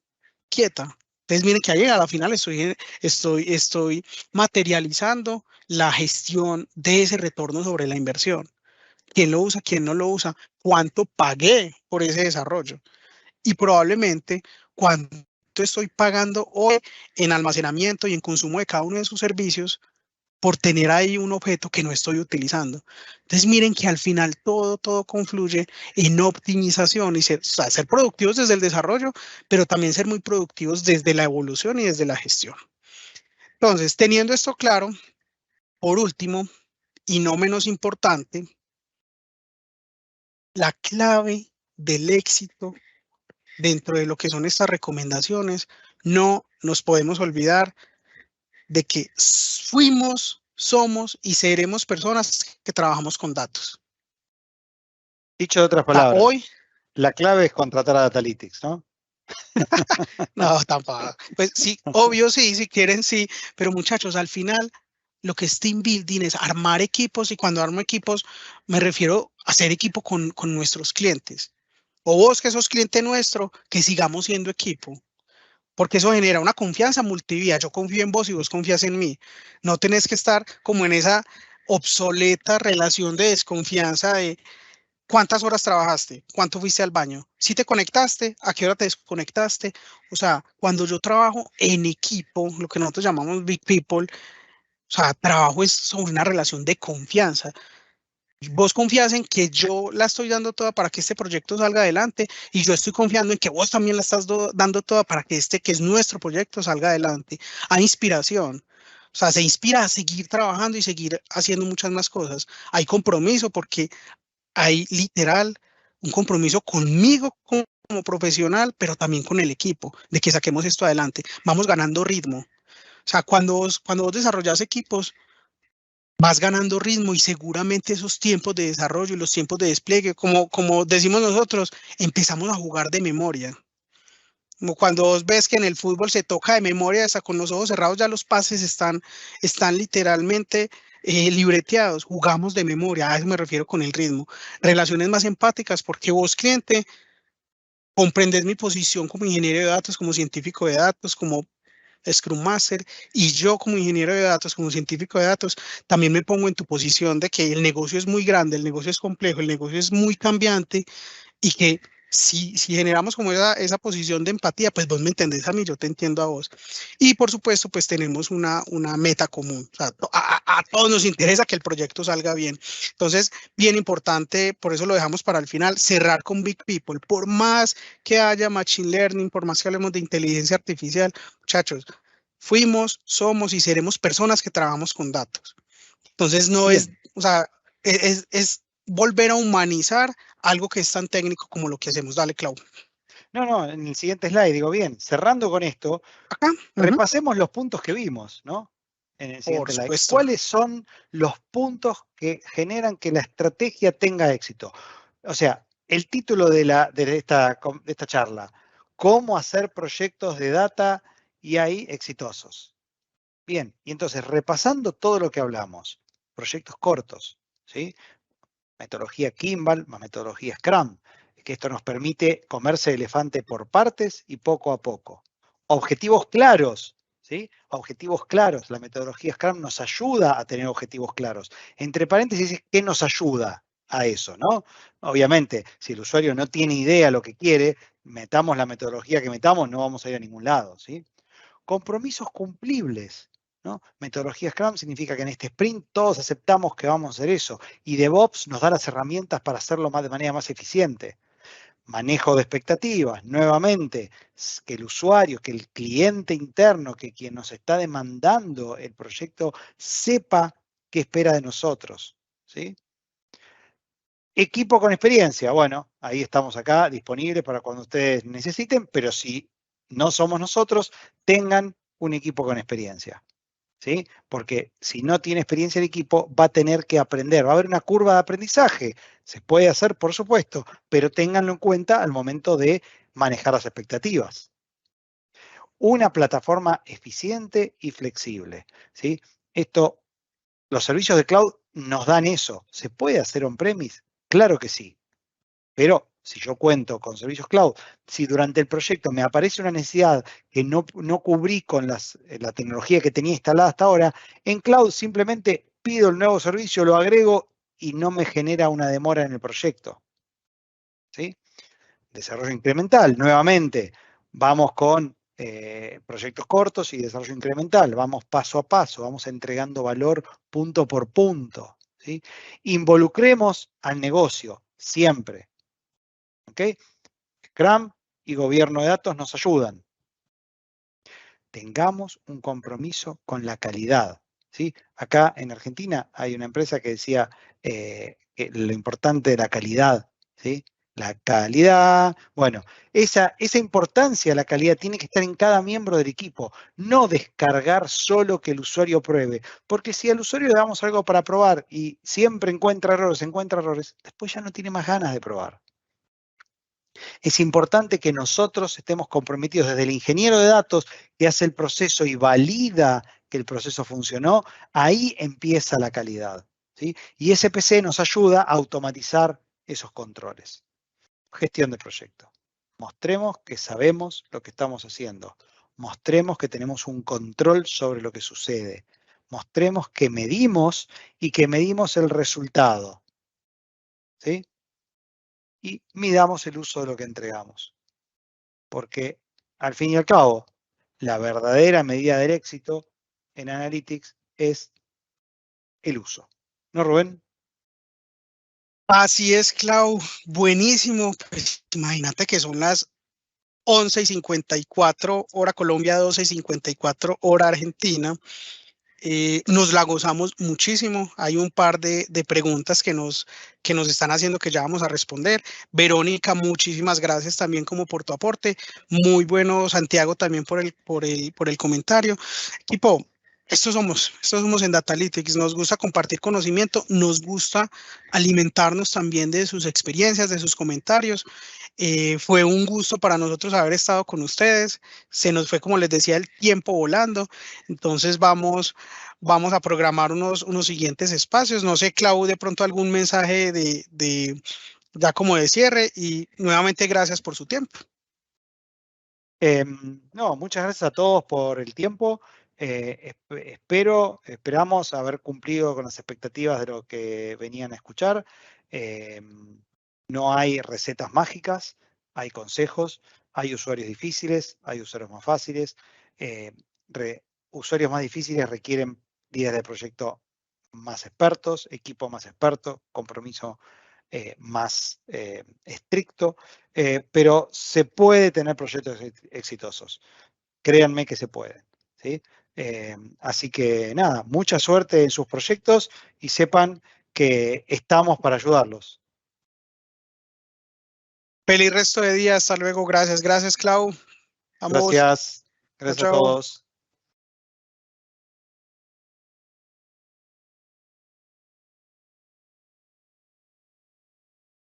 quieta. Entonces, miren que ahí a la final estoy materializando la gestión de ese retorno sobre la inversión. ¿Quién lo usa? ¿Quién no lo usa? ¿Cuánto pagué por ese desarrollo? Y probablemente cuánto estoy pagando hoy en almacenamiento y en consumo de cada uno de sus servicios por tener ahí un objeto que no estoy utilizando. Entonces miren que al final todo confluye en optimización y o sea, ser productivos desde el desarrollo, pero también ser muy productivos desde la evolución y desde la gestión. Entonces, teniendo esto claro, por último, y no menos importante, la clave del éxito dentro de lo que son estas recomendaciones, no nos podemos olvidar de que fuimos, somos y seremos personas que trabajamos con datos. Dicho de otras O sea, palabras, hoy, la clave es contratar a Datalytics, ¿no? no, tampoco. Pues sí, obvio sí, si quieren sí, pero muchachos, al final lo que es team building es armar equipos y cuando armo equipos me refiero a hacer equipo con nuestros clientes. O vos que sos cliente nuestro, que sigamos siendo equipo. Porque eso genera una confianza multivía. Yo confío en vos y vos confías en mí. No tenés que estar como en esa obsoleta relación de desconfianza de cuántas horas trabajaste, cuánto fuiste al baño, si te conectaste, a qué hora te desconectaste. O sea, cuando yo trabajo en equipo, lo que nosotros llamamos Big People, o sea, trabajo es sobre una relación de confianza. Vos confías en que yo la estoy dando toda para que este proyecto salga adelante y yo estoy confiando en que vos también la estás dando toda para que este, que es nuestro proyecto, salga adelante. Hay inspiración. O sea, se inspira a seguir trabajando y seguir haciendo muchas más cosas. Hay compromiso porque hay literal un compromiso conmigo como profesional, pero también con el equipo, de que saquemos esto adelante. Vamos ganando ritmo. O sea, cuando vos desarrollas equipos, vas ganando ritmo y seguramente esos tiempos de desarrollo y los tiempos de despliegue, como decimos nosotros, empezamos a jugar de memoria. Como cuando vos ves que en el fútbol se toca de memoria, hasta con los ojos cerrados ya los pases están literalmente libreteados, jugamos de memoria, a eso me refiero con el ritmo. Relaciones más empáticas porque vos, cliente, comprendes mi posición como ingeniero de datos, como científico de datos, como Scrum Master, y yo como ingeniero de datos, como científico de datos, también me pongo en tu posición de que el negocio es muy grande, el negocio es complejo, el negocio es muy cambiante y que si generamos como esa posición de empatía, pues vos me entendés a mí, yo te entiendo a vos. Y por supuesto, pues tenemos una meta común. O sea, a todos nos interesa que el proyecto salga bien. Entonces, bien importante, por eso lo dejamos para el final, cerrar con Big People. Por más que haya Machine Learning, por más que hablemos de inteligencia artificial, muchachos, fuimos, somos y seremos personas que trabajamos con datos. Entonces no es, Bien. o sea, es volver a humanizar algo que es tan técnico como lo que hacemos. Dale, Clau. No, no, en el siguiente slide digo, bien, cerrando con esto, Acá, ujú, repasemos los puntos que vimos, ¿no? En el por siguiente slide. supuesto. ¿Cuáles son los puntos que generan que la estrategia tenga éxito? O sea, el título de esta charla, ¿cómo hacer proyectos de data y ahí exitosos? Bien, y entonces repasando todo lo que hablamos, proyectos cortos, ¿sí? Metodología Kimball más metodología Scrum, que esto nos permite comerse el elefante por partes y poco a poco. Objetivos claros, ¿sí? Objetivos claros. La metodología Scrum nos ayuda a tener objetivos claros. Entre paréntesis, ¿qué nos ayuda a eso, no? Obviamente, si el usuario no tiene idea lo que quiere, metamos la metodología que metamos, no vamos a ir a ningún lado, ¿sí? Compromisos cumplibles, ¿no? Metodología Scrum significa que en este sprint todos aceptamos que vamos a hacer eso y DevOps nos da las herramientas para hacerlo de manera más eficiente. Manejo de expectativas, nuevamente, que el usuario, que el cliente interno, que quien nos está demandando el proyecto sepa qué espera de nosotros, ¿sí? Equipo con experiencia, bueno, ahí estamos acá disponibles para cuando ustedes necesiten, pero si no somos nosotros, tengan un equipo con experiencia, ¿sí? Porque si no tiene experiencia el equipo, va a tener que aprender, va a haber una curva de aprendizaje. Se puede hacer, por supuesto, pero ténganlo en cuenta al momento de manejar las expectativas. Una plataforma eficiente y flexible, ¿sí? Esto, los servicios de cloud nos dan eso. ¿Se puede hacer on-premise? Claro que sí. Pero si yo cuento con servicios cloud, si durante el proyecto me aparece una necesidad que no cubrí con la tecnología que tenía instalada hasta ahora, en cloud simplemente pido el nuevo servicio, lo agrego y no me genera una demora en el proyecto, ¿sí? Desarrollo incremental, nuevamente, vamos con proyectos cortos y desarrollo incremental, vamos paso a paso, vamos entregando valor punto por punto, ¿sí? Involucremos al negocio, siempre. ¿Ok? Scrum y gobierno de datos nos ayudan. Tengamos un compromiso con la calidad, ¿sí? Acá en Argentina hay una empresa que decía que lo importante de la calidad, ¿sí? La calidad, bueno, esa importancia de la calidad tiene que estar en cada miembro del equipo, no descargar solo que el usuario pruebe, porque si al usuario le damos algo para probar y siempre encuentra errores, después ya no tiene más ganas de probar. Es importante que nosotros estemos comprometidos desde el ingeniero de datos que hace el proceso y valida que el proceso funcionó, ahí empieza la calidad, ¿sí? Y SPC nos ayuda a automatizar esos controles. Gestión de proyecto. Mostremos que sabemos lo que estamos haciendo. Mostremos que tenemos un control sobre lo que sucede. Mostremos que medimos y que medimos el resultado, ¿sí? Y midamos el uso de lo que entregamos. Porque al fin y al cabo, la verdadera medida del éxito en Analytics es el uso. ¿No, Rubén? Así es, Clau. Buenísimo. Pues imagínate que son las 11:54 hora Colombia, 12:54 hora Argentina. Nos la gozamos muchísimo. Hay un par de preguntas que nos están haciendo que ya vamos a responder. Verónica, muchísimas gracias también como por tu aporte. Muy bueno, Santiago, también por el comentario. Equipo, estos somos en Datalytics. Nos gusta compartir conocimiento, nos gusta alimentarnos también de sus experiencias, de sus comentarios. Fue un gusto para nosotros haber estado con ustedes. Se nos fue, como les decía, el tiempo volando. Entonces vamos a programar unos siguientes espacios. No sé, Clau, de pronto algún mensaje ya como de cierre y nuevamente gracias por su tiempo. No, muchas gracias a todos por el tiempo. Esperamos haber cumplido con las expectativas de lo que venían a escuchar. No hay recetas mágicas, hay consejos, hay usuarios difíciles, hay usuarios más fáciles. Eh, Usuarios más difíciles requieren líderes de proyecto más expertos, equipo más experto, compromiso más estricto, pero se puede tener proyectos exitosos. Créanme que se pueden. ¿Sí? Así que nada, mucha suerte en sus proyectos y sepan que estamos para ayudarlos. Feliz resto de día. Hasta luego. Gracias. Gracias, Clau. Ambos. Gracias, Chao, gracias a chao. todos.